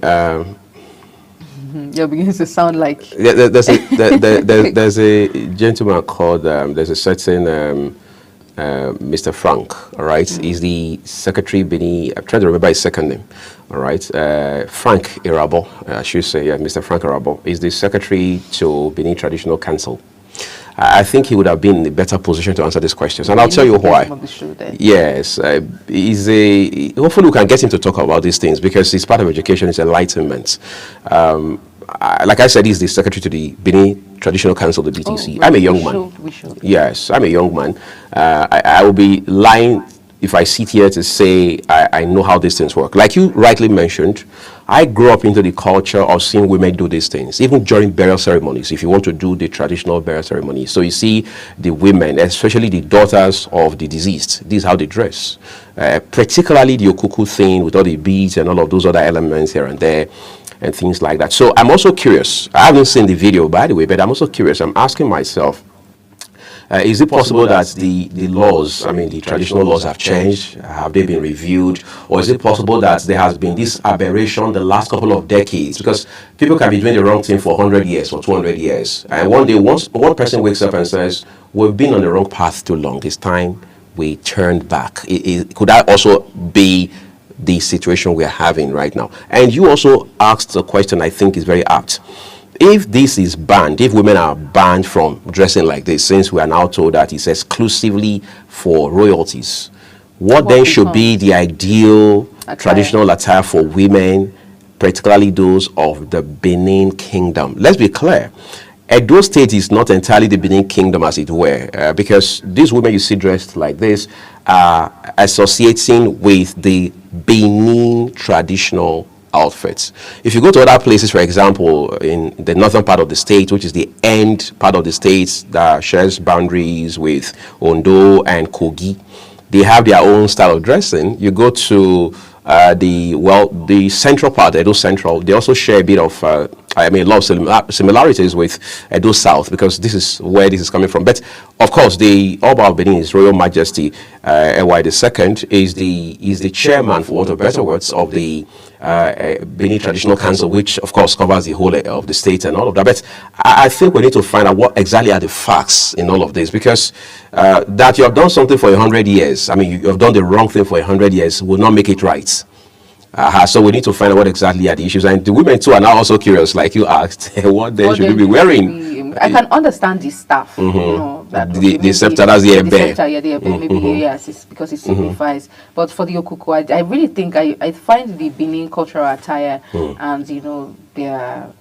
You're beginning to sound like there's a gentleman called there's a certain Mr. Frank, all right? He's the secretary Benin. I'm trying to remember his second name, all right? Frank Irabo, I should say, Mr. Frank Irabo is the secretary to Benin Traditional Council. I think he would have been in a better position to answer these questions, and I'll tell you why. Yes, hopefully we can get him to talk about these things because it's part of education, it's enlightenment. Like I said, he's the secretary to the Benin Traditional Council, the BTC. I'm a young man. We should. Yes, I'm a young man. I will be lying if I sit here to say I know how these things work. Like you rightly mentioned, I grew up into the culture of seeing women do these things, even during burial ceremonies, if you want to do the traditional burial ceremony. So you see the women, especially the daughters of the deceased, this is how they dress. Particularly the okuku thing with all the beads and all of those other elements here and there, and things like that. So I'm also curious. I haven't seen the video, by the way, but I'm also curious. I'm asking myself, is it possible that the laws, the traditional laws have changed? Have they been reviewed? Or is it possible that there has been this aberration the last couple of decades? Because people can be doing the wrong thing for 100 years or 200 years. And one day, one person wakes up and says, we've been on the wrong path too long. It's time we turn back. Could that also be the situation we're having right now. And you also asked a question I think is very apt. If this is banned, if women are banned from dressing like this, since we are now told that it's exclusively for royalties, what then should be the ideal traditional attire for women, particularly those of the Benin Kingdom? Let's be clear. Edo State is not entirely the Benin Kingdom, as it were, because these women you see dressed like this are associating with the Benin traditional outfits. If you go to other places, for example, in the northern part of the state, which is the end part of the state that shares boundaries with Ondo and Kogi, they have their own style of dressing. You go to the central part, Edo Central, they also share a bit of, a lot of similarities with Edo South, because this is where this is coming from. But of course, the Oba of Benin, His Royal Majesty Ewa II, is the chairman, for want of better words, of the Benin Traditional Council, which of course covers the whole of the state and all of that. But I think we need to find out what exactly are the facts in all of this, because that you have done something for 100 years, I mean, you have done the wrong thing for 100 years, will not make it right. So we need to find out what exactly are the issues. And the women too are now also curious, like you asked, what then should we be wearing? I can understand the staff, you know, that the scepter, that's the ebe. Maybe yes, it's because it signifies. But for the Okuku, I really think I find the Benin cultural attire and, you know, their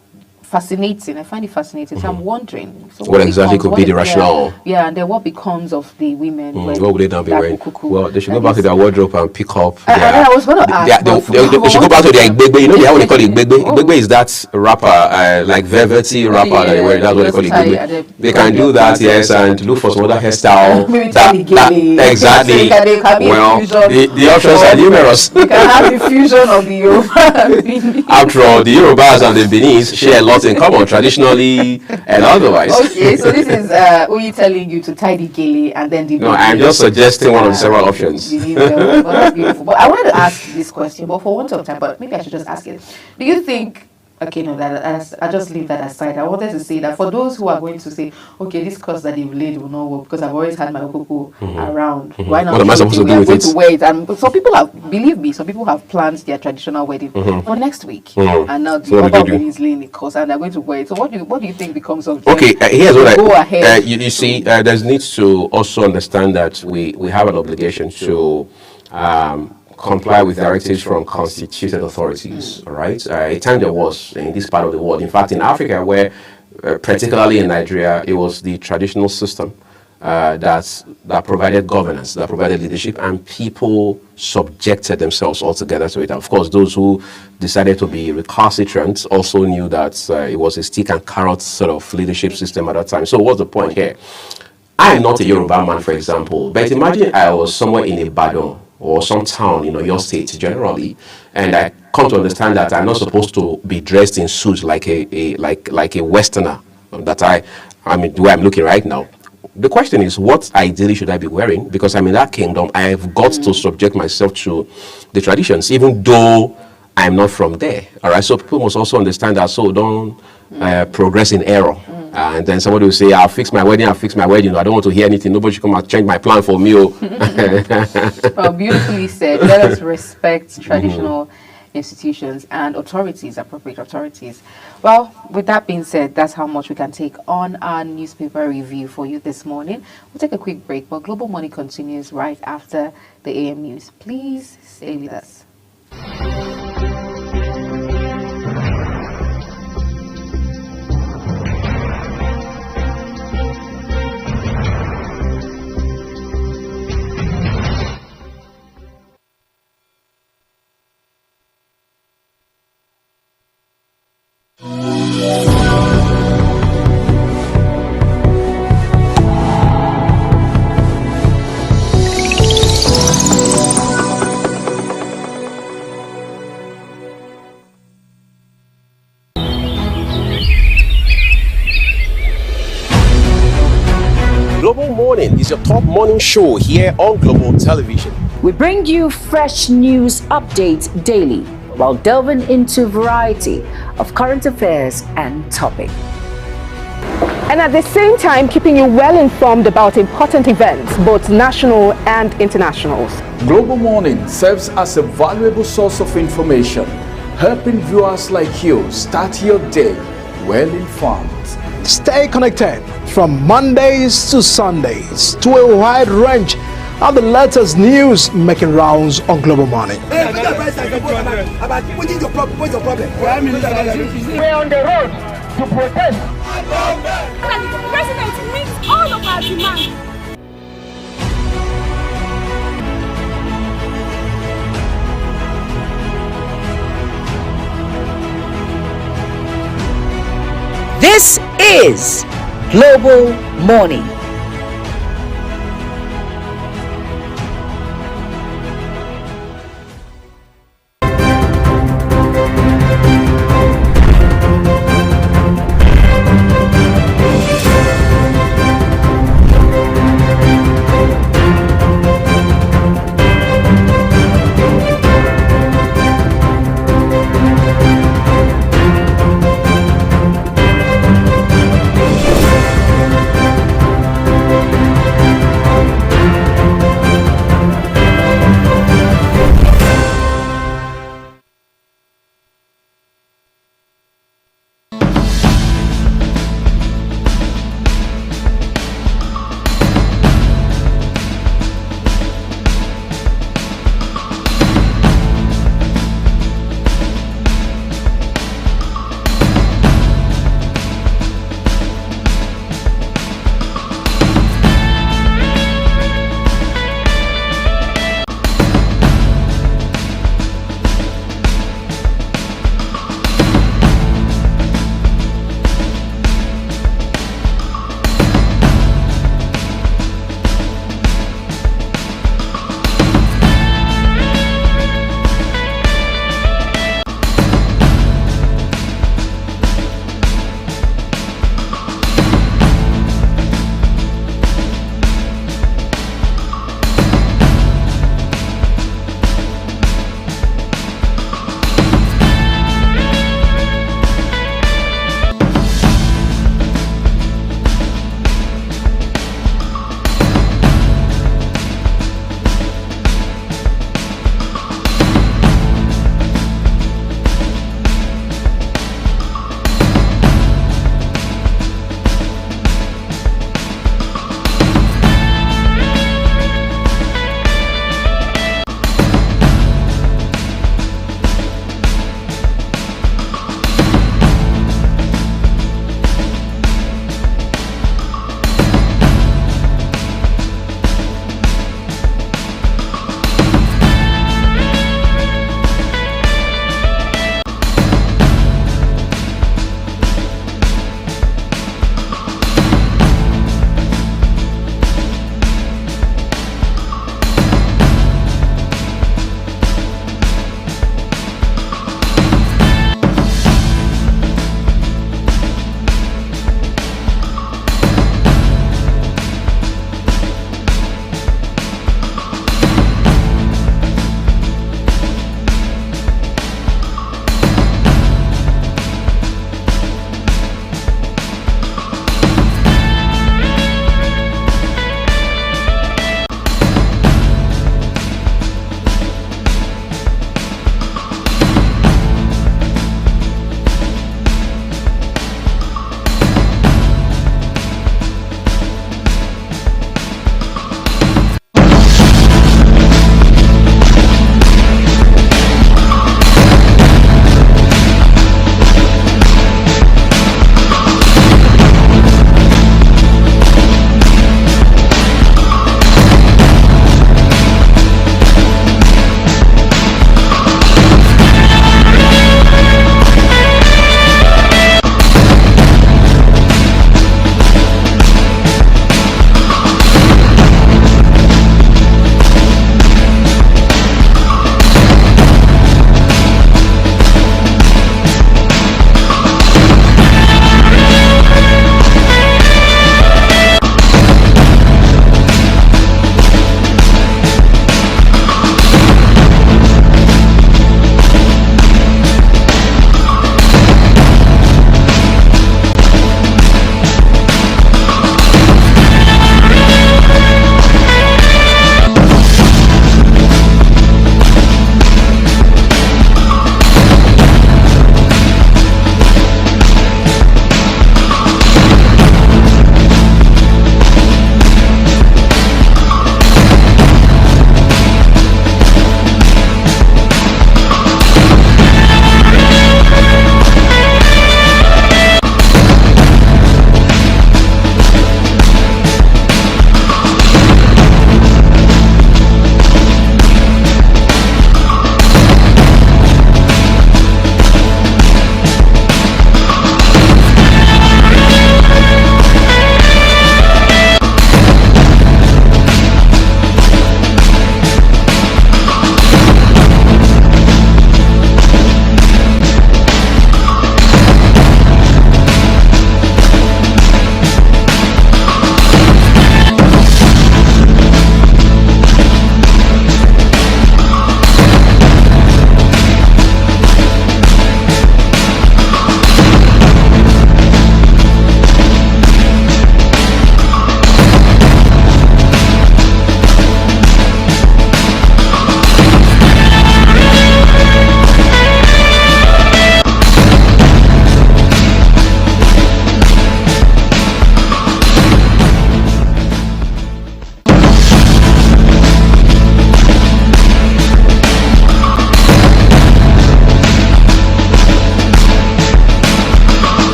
fascinating. I find it fascinating. So I'm wondering, so what exactly could be the rationale? Yeah, and then what becomes of the women? What would they not be wearing? Well, they should go back to their wardrobe and pick up. I was going to ask. They should go back to their igbegbe. You know how they call it igbegbe? Igbegbe is that wrapper, like velvety wrapper that they wear. That's what they call it igbegbe. They can do that, yes, and look for some other hairstyle. Exactly. Well, the options are numerous. You can have the fusion of the Yoruba. After all, the Yorubas and the Benis share a lot in common, traditionally and otherwise. Okay, so this is Uyi telling you to tie the gele and then the... No, I'm just suggesting one of the several options. Well, that's beautiful. But I wanted to ask this question, but for want of time, but maybe I should just ask it. Do you think... Okay, no, I'll just leave that aside. I wanted to say that for those who are going to say, okay, this course that they've laid will not work because I've always had my okoko around. Why not? What am I supposed to do with it? Wait, and some people have, believe me, some people have planned their traditional wedding for next week, and now the other wedding is laying the course, and they're going to wait. So what do you think becomes of them? Okay, here's what go ahead. You see, there's needs to also understand that we have an obligation to comply with directives from constituted authorities, all right? A time there was in this part of the world, in fact in Africa, where particularly in Nigeria, it was the traditional system that provided governance, that provided leadership, and people subjected themselves altogether to it. And of course, those who decided to be recalcitrant also knew that it was a stick and carrot sort of leadership system at that time. So what's the point here? I am not a Yoruba man, for example, but imagine I was somewhere in Ibadan or some town in your state generally, and I come to understand that I'm not supposed to be dressed in suits like a Westerner that I mean the way I'm looking right now. The question is, what ideally should I be wearing? Because I'm in that kingdom, I have got to subject myself to the traditions, even though I'm not from there. All right, so people must also understand that. So don't progress in error. And then somebody will say, I'll fix my wedding. I don't want to hear anything. Nobody should come and change my plan for me. Well, beautifully said. Let us respect traditional institutions and authorities, appropriate authorities. Well, with that being said, that's how much we can take on our newspaper review for you this morning. We'll take a quick break, but Global Money continues right after the AM news. Please stay with us. Global Morning is your top morning show here on Global Television. We bring you fresh news updates daily while delving into a variety of current affairs and topics. And at the same time, keeping you well informed about important events, both national and international. Global Morning serves as a valuable source of information, helping viewers like you start your day well informed. Stay connected from Mondays to Sundays to a wide range of the latest news making rounds on Global Morning. We're on the road to protest. The president meets all of our demands. This is Global Morning.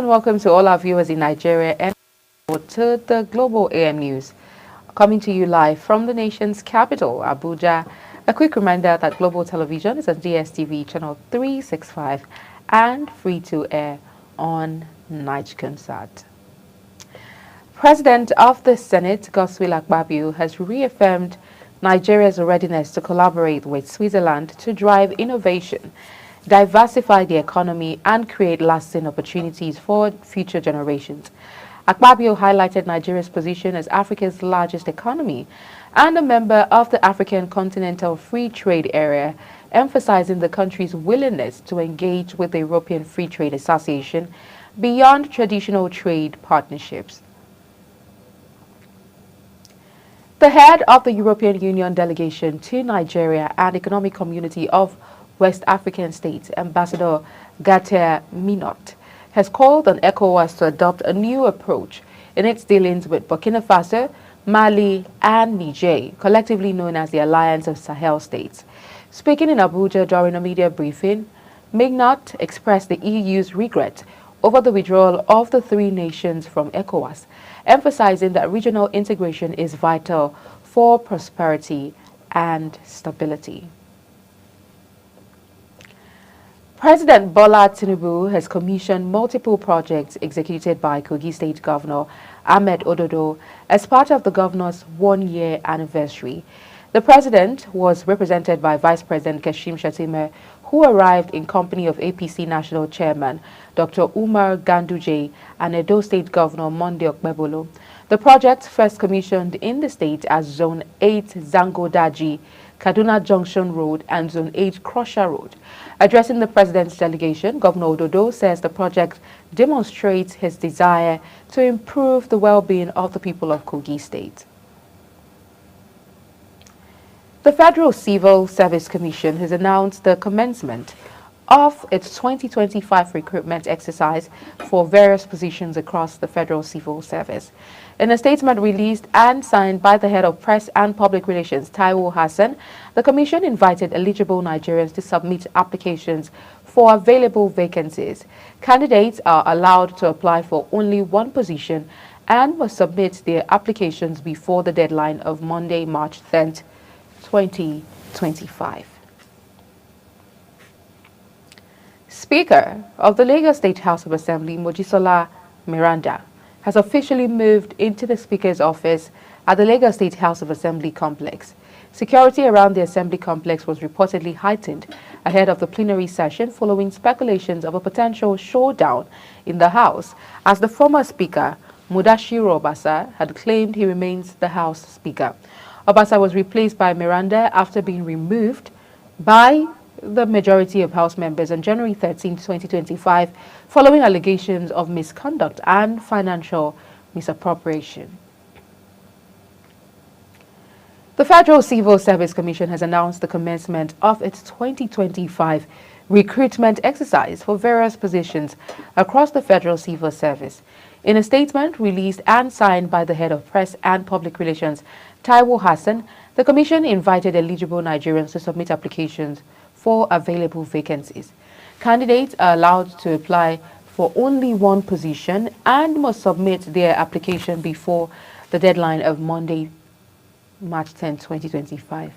welcome to all our viewers in Nigeria and to the Global AM News. Coming to you live from the nation's capital, Abuja. A quick reminder that Global Television is on DSTV channel 365 and free to air on Night Concert. President of the Senate, Godswill Akpabio, has reaffirmed Nigeria's readiness to collaborate with Switzerland to drive innovation, diversify the economy, and create lasting opportunities for future generations. Akpabio highlighted Nigeria's position as Africa's largest economy and a member of the African Continental Free Trade Area, emphasizing the country's willingness to engage with the European Free Trade Association beyond traditional trade partnerships. The head of the European Union delegation to Nigeria and Economic Community of West African States, Ambassador Gater Minot, has called on ECOWAS to adopt a new approach in its dealings with Burkina Faso, Mali, and Niger, collectively known as the Alliance of Sahel States. Speaking in Abuja during a media briefing, Minot expressed the EU's regret over the withdrawal of the three nations from ECOWAS, emphasizing that regional integration is vital for prosperity and stability. President Bola Tinubu has commissioned multiple projects executed by Kogi State Governor Ahmed Ododo as part of the governor's one-year anniversary. The president was represented by Vice President Kashim Shettima, who arrived in company of APC National Chairman Dr. Umar Ganduje and Edo State Governor Monday Okpebolo. The project, first commissioned in the state as Zone 8 Zango Daji, Kaduna Junction Road and Zone 8 Crusher Road. Addressing the president's delegation, Governor Ododo says the project demonstrates his desire to improve the well-being of the people of Kogi State. The Federal Civil Service Commission has announced the commencement of its 2025 recruitment exercise for various positions across the Federal Civil Service. In a statement released and signed by the head of Press and Public Relations, Taiwo Hassan, the Commission invited eligible Nigerians to submit applications for available vacancies. Candidates are allowed to apply for only one position and must submit their applications before the deadline of Monday, March 10th, 2025. Speaker of the Lagos State House of Assembly, Mojisola Miranda, has officially moved into the Speaker's office at the Lagos State House of Assembly complex. Security around the Assembly complex was reportedly heightened ahead of the plenary session following speculations of a potential showdown in the House, as the former Speaker, Mudashiru Obasa, had claimed he remains the House Speaker. Obasa was replaced by Miranda after being removed by the majority of House members on January 13, 2025, following allegations of misconduct and financial misappropriation. The Federal Civil Service Commission has announced the commencement of its 2025 recruitment exercise for various positions across the Federal Civil Service. In a statement released and signed by the head of Press and Public Relations, Taiwo Hassan, the Commission invited eligible Nigerians to submit applications for available vacancies. Candidates are allowed to apply for only one position and must submit their application before the deadline of Monday, March 10, 2025.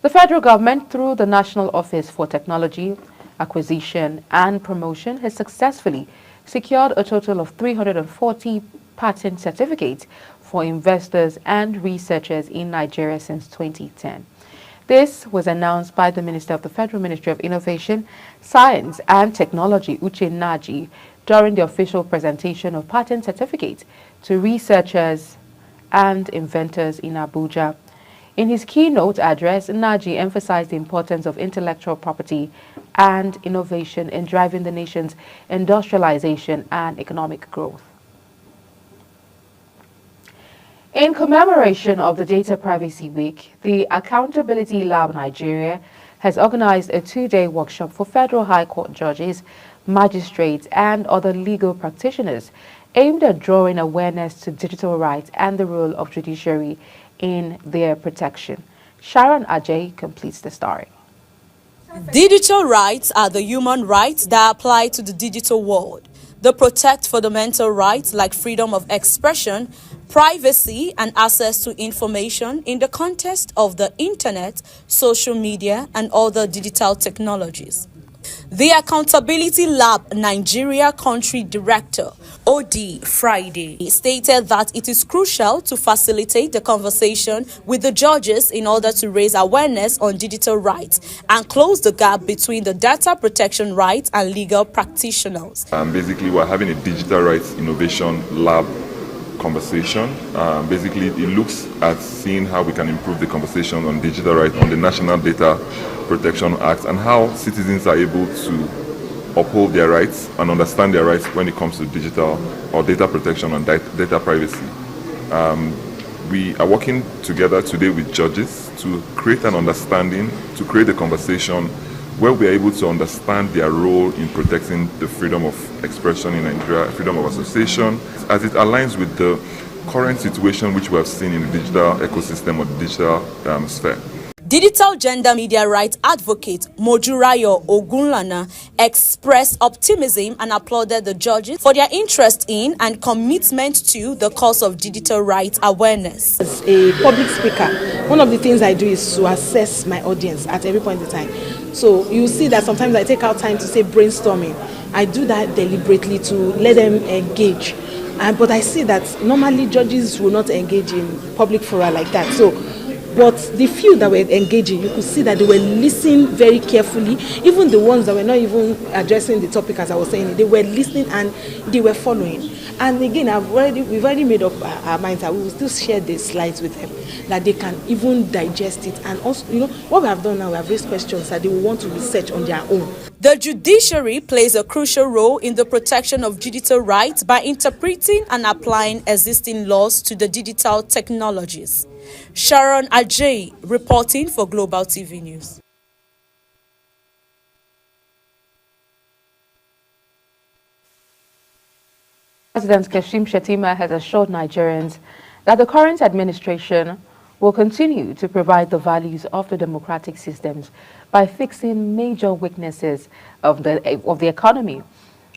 The federal government, through the National Office for Technology, Acquisition and Promotion, has successfully secured a total of 340 patent certificates for investors and researchers in Nigeria since 2010. This was announced by the Minister of the Federal Ministry of Innovation, Science and Technology, Uche Naji, during the official presentation of patent certificates to researchers and inventors in Abuja. In his keynote address, Naji emphasized the importance of intellectual property and innovation in driving the nation's industrialization and economic growth. In commemoration of the Data Privacy Week, the Accountability Lab Nigeria has organized a two-day workshop for Federal High Court judges, magistrates, and other legal practitioners aimed at drawing awareness to digital rights and the role of judiciary in their protection. Sharon Ajay completes the story. Digital rights are the human rights that apply to the digital world. They protect fundamental rights like freedom of expression, privacy, and access to information in the context of the internet, social media, and other digital technologies. The Accountability Lab Nigeria Country Director, OD Friday, stated that it is crucial to facilitate the conversation with the judges in order to raise awareness on digital rights and close the gap between the data protection rights and legal practitioners. Basically, we're having a digital rights innovation lab conversation. Basically, it looks at seeing how we can improve the conversation on digital rights on the National Data Protection Act and how citizens are able to uphold their rights and understand their rights when it comes to digital or data protection and data privacy. We are working together today with judges to create an understanding, to create a conversation where we are able to understand their role in protecting the freedom of expression in Nigeria, freedom of association, as it aligns with the current situation which we have seen in the digital ecosystem or the digital sphere. Digital gender media rights advocate Mojurayo Ogunlana expressed optimism and applauded the judges for their interest in and commitment to the cause of digital rights awareness. As a public speaker, one of the things I do is to assess my audience at every point in time. So you see that sometimes I take out time to say brainstorming. I do that deliberately to let them engage. But I see that normally judges will not engage in public fora like that. But the few that were engaging, you could see that they were listening very carefully. Even the ones that were not even addressing the topic as I was saying, they were listening and they were following. And again, we've already made up our minds that we will still share the slides with them, that they can even digest it. And also, what we have done now, we have raised questions that they will want to research on their own. The judiciary plays a crucial role in the protection of digital rights by interpreting and applying existing laws to the digital technologies. Sharon Ajay reporting for Global TV News. President Kashim Shettima has assured Nigerians that the current administration will continue to provide the values of the democratic systems by fixing major weaknesses of the economy,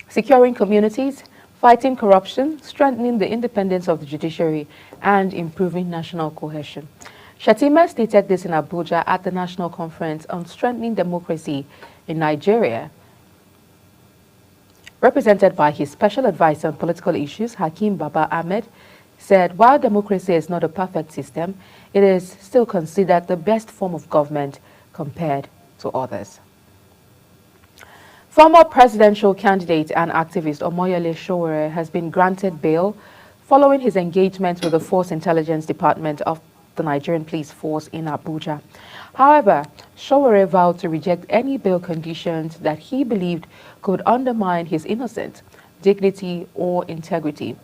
securing communities, fighting corruption, strengthening the independence of the judiciary, and improving national cohesion. Shettima stated this in Abuja at the National Conference on Strengthening Democracy in Nigeria, represented by his special advisor on political issues, Hakeem Baba Ahmed, said while democracy is not a perfect system, it is still considered the best form of government compared to others. Former presidential candidate and activist Omoyele Sowore has been granted bail following his engagement with the Force Intelligence Department of the Nigerian Police Force in Abuja. However, Sowore vowed to reject any bail conditions that he believed could undermine his innocence, dignity, or integrity.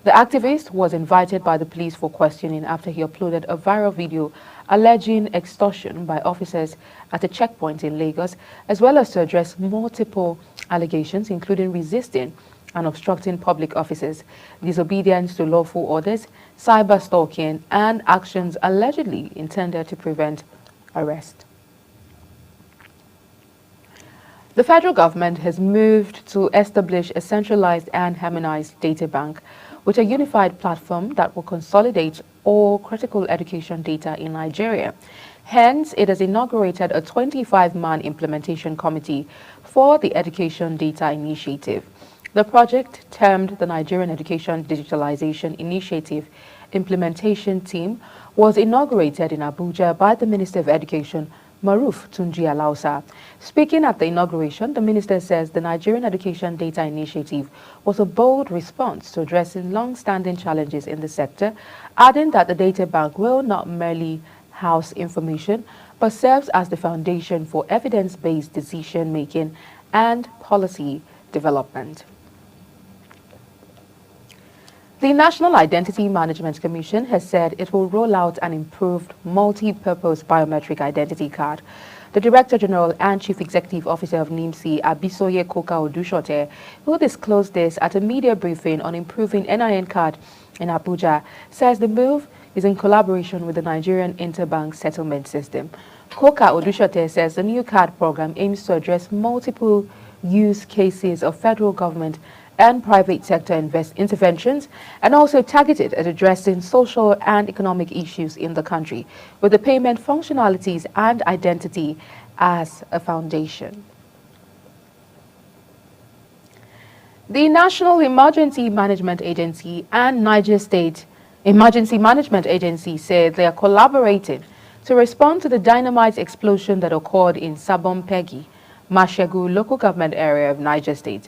The activist was invited by the police for questioning after he uploaded a viral video alleging extortion by officers at a checkpoint in Lagos, as well as to address multiple allegations, including resisting and obstructing public offices, disobedience to lawful orders, cyber stalking, and actions allegedly intended to prevent arrest. The federal government has moved to establish a centralized and harmonized data bank with a unified platform that will consolidate all critical education data in Nigeria. Hence, it has inaugurated a 25-man implementation committee for the Education Data Initiative. The project, termed the Nigerian Education Digitalization Initiative Implementation Team, was inaugurated in Abuja by the Minister of Education, Maruf Tunji Alausa. Speaking at the inauguration, the minister says the Nigerian Education Data Initiative was a bold response to addressing long-standing challenges in the sector, adding that the data bank will not merely house information, but serves as the foundation for evidence-based decision-making and policy development. The National Identity Management Commission has said it will roll out an improved multi-purpose biometric identity card. The Director General and Chief Executive Officer of NIMC, Abisoye Koka Odushote, who disclosed this at a media briefing on improving NIN card in Abuja, says the move is in collaboration with the Nigerian Interbank Settlement System. Koka Odushote says the new card program aims to address multiple use cases of federal government and private sector interventions, and also targeted at addressing social and economic issues in the country, with the payment functionalities and identity as a foundation. The National Emergency Management Agency and Niger State Emergency Management Agency said they are collaborating to respond to the dynamite explosion that occurred in Sabon-Pegi, Mashegu local government area of Niger State.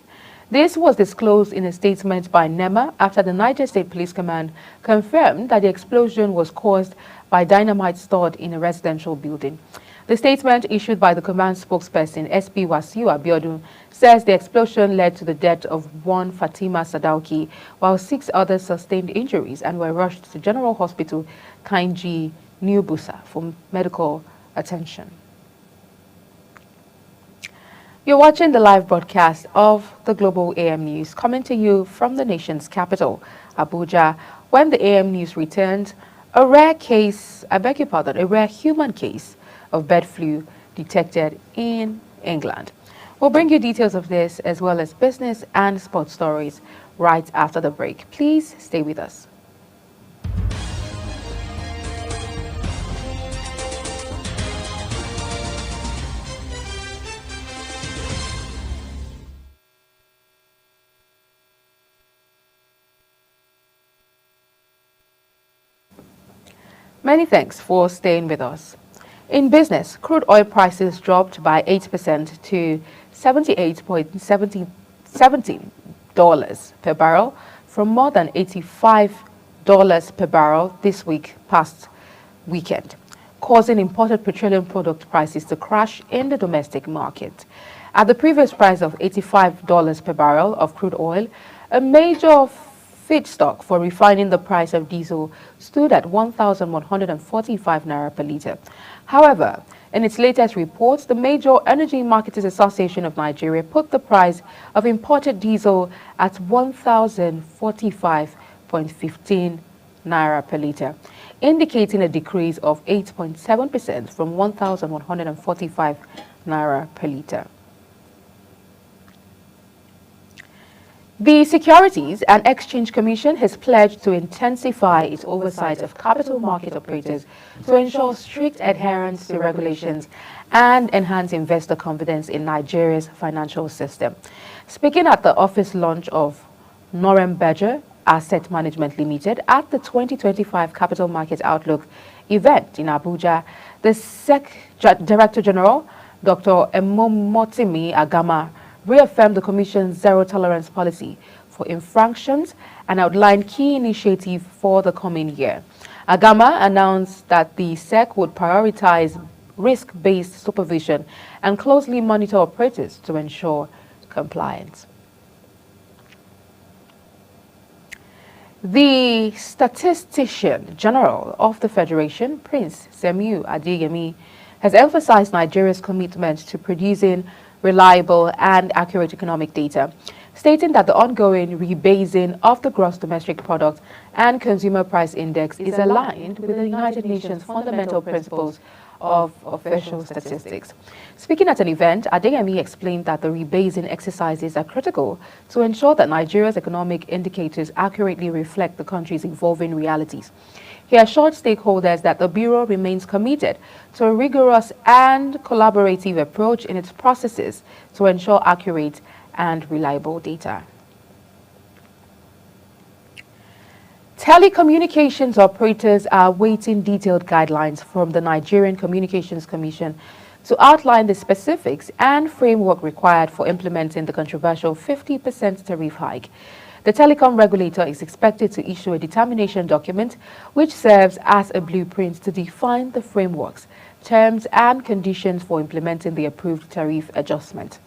This was disclosed in a statement by NEMA after the Niger State Police Command confirmed that the explosion was caused by dynamite stored in a residential building. The statement issued by the command spokesperson, SP Wasiu Abiodun, says the explosion led to the death of one Fatima Sadauki, while 6 others sustained injuries and were rushed to General Hospital Kainji Niubusa for medical attention. You're watching the live broadcast of the Global AM News, coming to you from the nation's capital, Abuja. When the AM News returns, a rare human case of bird flu detected in England. We'll bring you details of this as well as business and sports stories right after the break. Please stay with us. Many thanks for staying with us. In business, crude oil prices dropped by 8% to $78.17 per barrel from more than $85 per barrel this past weekend, causing imported petroleum product prices to crash in the domestic market. At the previous price of $85 per barrel of crude oil, a major feedstock for refining the price of diesel stood at 1,145 naira per litre. However, in its latest reports, the Major Energy Marketers Association of Nigeria put the price of imported diesel at 1,045.15 naira per litre, indicating a decrease of 8.7% from 1,145 naira per litre. The Securities and Exchange Commission has pledged to intensify its oversight of capital market operators to ensure strict adherence to regulations and enhance investor confidence in Nigeria's financial system. Speaking at the office launch of Norem Berger Asset Management Limited at the 2025 Capital Market Outlook event in Abuja, the SEC Director General, Dr. Emomotimi Agama, reaffirmed the Commission's zero-tolerance policy for infractions and outlined key initiatives for the coming year. Agama announced that the SEC would prioritize risk-based supervision and closely monitor operators to ensure compliance. The Statistician General of the Federation, Prince Semiu Adeyemi, has emphasized Nigeria's commitment to producing reliable and accurate economic data, stating that the ongoing rebasing of the gross domestic product and consumer price index is aligned with the United Nations fundamental principles of official statistics. Speaking at an event, Adeyemi explained that the rebasing exercises are critical to ensure that Nigeria's economic indicators accurately reflect the country's evolving realities. He assured stakeholders that the Bureau remains committed to a rigorous and collaborative approach in its processes to ensure accurate and reliable data. Telecommunications operators are awaiting detailed guidelines from the Nigerian Communications Commission to outline the specifics and framework required for implementing the controversial 50% tariff hike. The telecom regulator is expected to issue a determination document which serves as a blueprint to define the frameworks, terms and conditions for implementing the approved tariff adjustment.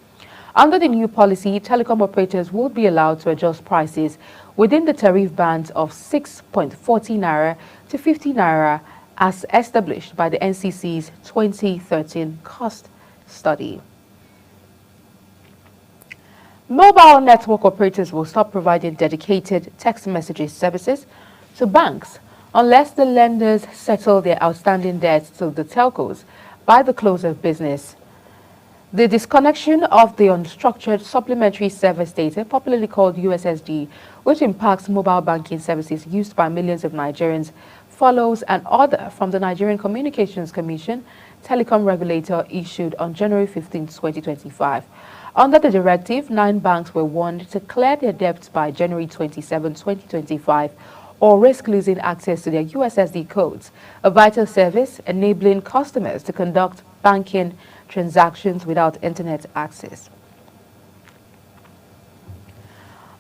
Under the new policy, telecom operators will be allowed to adjust prices within the tariff bands of 6.40 naira to 50 naira as established by the NCC's 2013 cost study. Mobile network operators will stop providing dedicated text messages services to banks unless the lenders settle their outstanding debts to the telcos by the close of business. The disconnection of the unstructured supplementary service data, popularly called USSD, which impacts mobile banking services used by millions of Nigerians, follows an order from the Nigerian Communications Commission, telecom regulator, issued on January 15, 2025. Under the directive, 9 banks were warned to clear their debts by January 27, 2025, or risk losing access to their USSD codes, a vital service enabling customers to conduct banking transactions without internet access.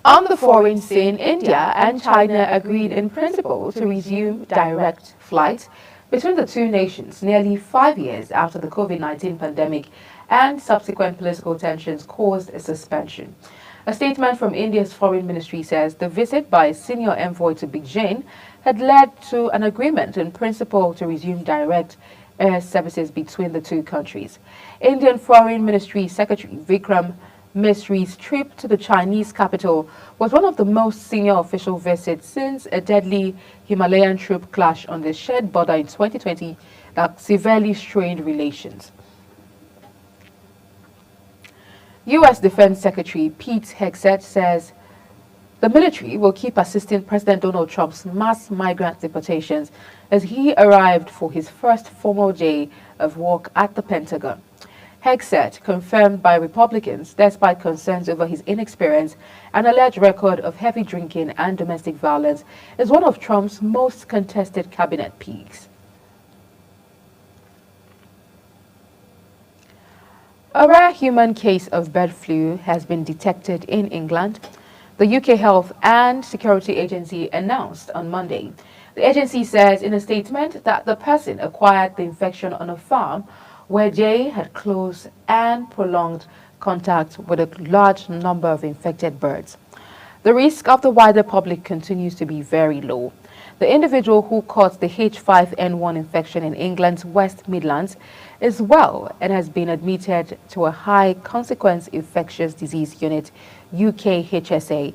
On the foreign scene, India and China agreed in principle to resume direct flights between the two nations nearly 5 years after the COVID-19 pandemic and subsequent political tensions caused a suspension. A statement from India's foreign ministry says the visit by a senior envoy to Beijing had led to an agreement in principle to resume direct air services between the two countries. Indian Foreign Ministry Secretary Vikram Misri's trip to the Chinese capital was one of the most senior official visits since a deadly Himalayan troop clash on the shared border in 2020 that severely strained relations. U.S. Defense Secretary Pete Hegseth says the military will keep assisting President Donald Trump's mass migrant deportations as he arrived for his first formal day of work at the Pentagon. Hegseth, confirmed by Republicans despite concerns over his inexperience and alleged record of heavy drinking and domestic violence, is one of Trump's most contested cabinet picks. A rare human case of bird flu has been detected in England. The UK Health and Security Agency announced on Monday. The agency says in a statement that the person acquired the infection on a farm where they had close and prolonged contact with a large number of infected birds. The risk of the wider public continues to be very low. The individual who caught the H5N1 infection in England's West Midlands is well and has been admitted to a high consequence infectious disease unit, UKHSA,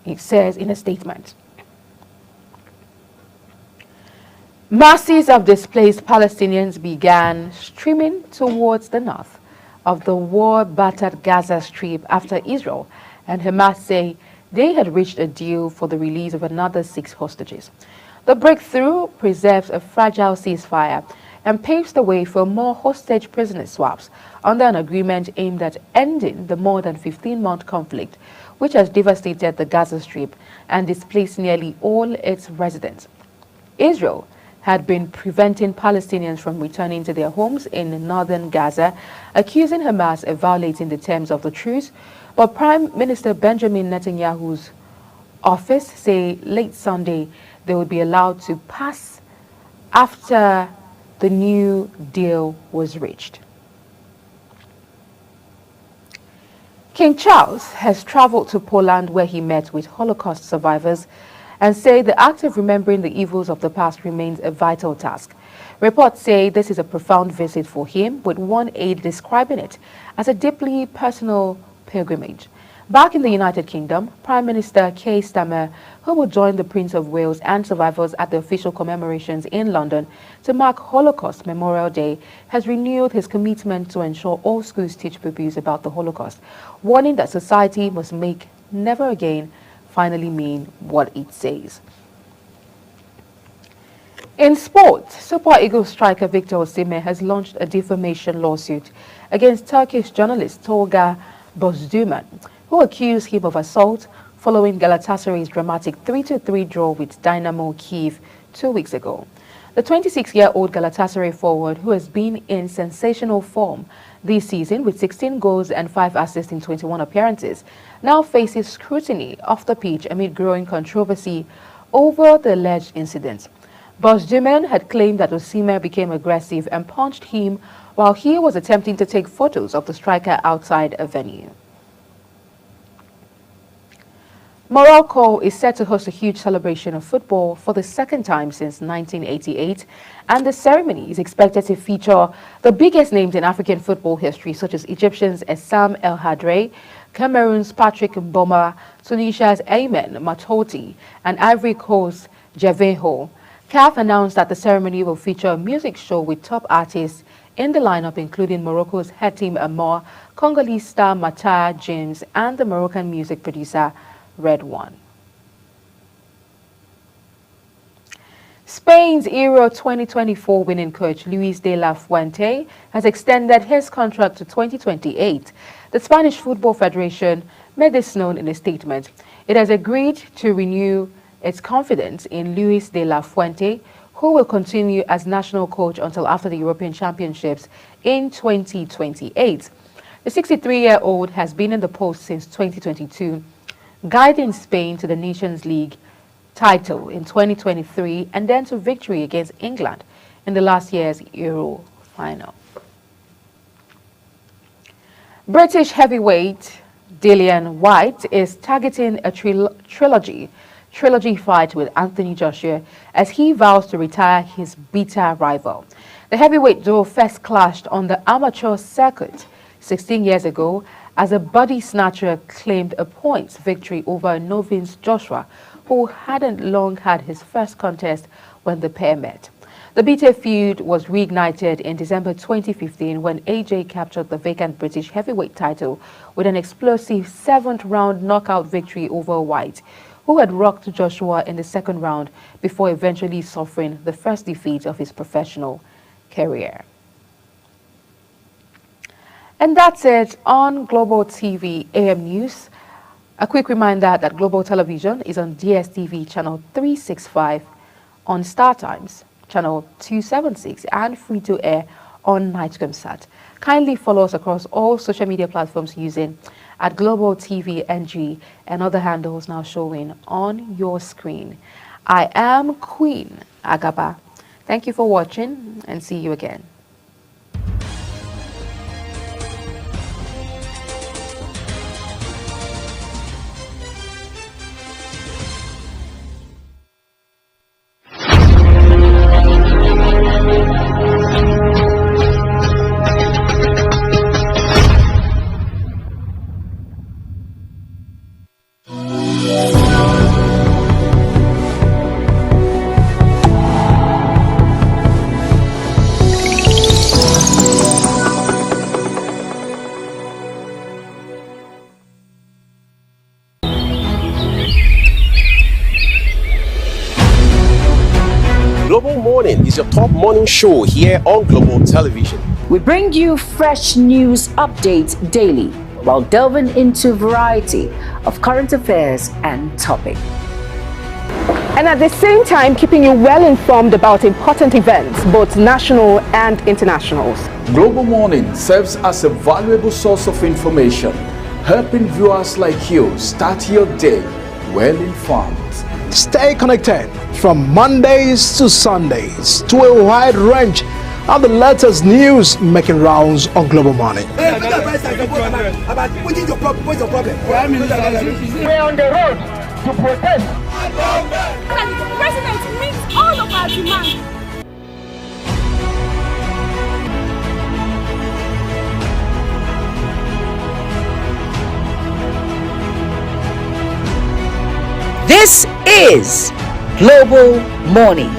it says in a statement. Masses of displaced Palestinians began streaming towards the north of the war-battered Gaza Strip after Israel and Hamas say they had reached a deal for the release of another 6 hostages. The breakthrough preserves a fragile ceasefire and paves the way for more hostage prisoner swaps under an agreement aimed at ending the more than 15-month conflict, which has devastated the Gaza Strip and displaced nearly all its residents. Israel had been preventing Palestinians from returning to their homes in northern Gaza, accusing Hamas of violating the terms of the truce, but Prime Minister Benjamin Netanyahu's office say late Sunday they would be allowed to pass after the new deal was reached. King Charles has traveled to Poland where he met with Holocaust survivors and say the act of remembering the evils of the past remains a vital task. Reports say this is a profound visit for him, with one aide describing it as a deeply personal pilgrimage. Back in the United Kingdom, Prime Minister Keir Starmer, who will join the Prince of Wales and survivors at the official commemorations in London to mark Holocaust Memorial Day, has renewed his commitment to ensure all schools teach pupils about the Holocaust, warning that society must make never again finally mean what it says. In sport, Super Eagles striker Victor Osimhen has launched a defamation lawsuit against Turkish journalist Tolga Bozduman, who accused him of assault following Galatasaray's dramatic 3-3 draw with Dynamo Kyiv 2 weeks ago. The 26-year-old Galatasaray forward, who has been in sensational form this season with 16 goals and 5 assists in 21 appearances, now faces scrutiny off the pitch amid growing controversy over the alleged incident. Bozduman had claimed that Osimhen became aggressive and punched him while he was attempting to take photos of the striker outside a venue. Morocco is set to host a huge celebration of football for the second time since 1988, and the ceremony is expected to feature the biggest names in African football history, such as Egyptians Essam El Hadray, Cameroon's Patrick Mboma, Tunisia's Aymen Matouti, and Ivory Coast's Javeho. CAF announced that the ceremony will feature a music show with top artists in the lineup, including Morocco's Hatim Amor, Congolese star Mata James, and the Moroccan music producer Red One. Spain's Euro 2024 winning coach Luis de la Fuente has extended his contract to 2028. The Spanish Football Federation made this known in a statement. It has agreed to renew its confidence in Luis de la Fuente, who will continue as national coach until after the European Championships in 2028. The 63-year-old has been in the post since 2022, guiding Spain to the Nations League title in 2023 and then to victory against England in the last year's Euro final. British heavyweight Dillian Whyte is targeting a trilogy fight with Anthony Joshua as he vows to retire his bitter rival. The heavyweight duo first clashed on the amateur circuit 16 years ago as a body snatcher claimed a points victory over novice Joshua, who hadn't long had his first contest when the pair met. The bitter feud was reignited in December 2015 when AJ captured the vacant British heavyweight title with an explosive 7th-round knockout victory over Whyte, who had rocked Joshua in the 2nd round before eventually suffering the first defeat of his professional career. And that's it on Global TV AM News. A quick reminder that Global Television is on DSTV channel 365, on StarTimes channel 276, and free to air on Nightcomsat. Kindly follow us across all social media platforms using at Global TV NG and other handles now showing on your screen. I am Queen Agaba. Thank you for watching and see you again. Global Morning is your top morning show here on Global Television. We bring you fresh news updates daily while delving into a variety of current affairs and topics. And at the same time, keeping you well informed about important events, both national and internationals. Global Morning serves as a valuable source of information, helping viewers like you start your day well informed. Stay connected from Mondays to Sundays to a wide range of the latest news making rounds on Global Morning. We're on the road to protest. The president meets all of our demands. This is Global Morning.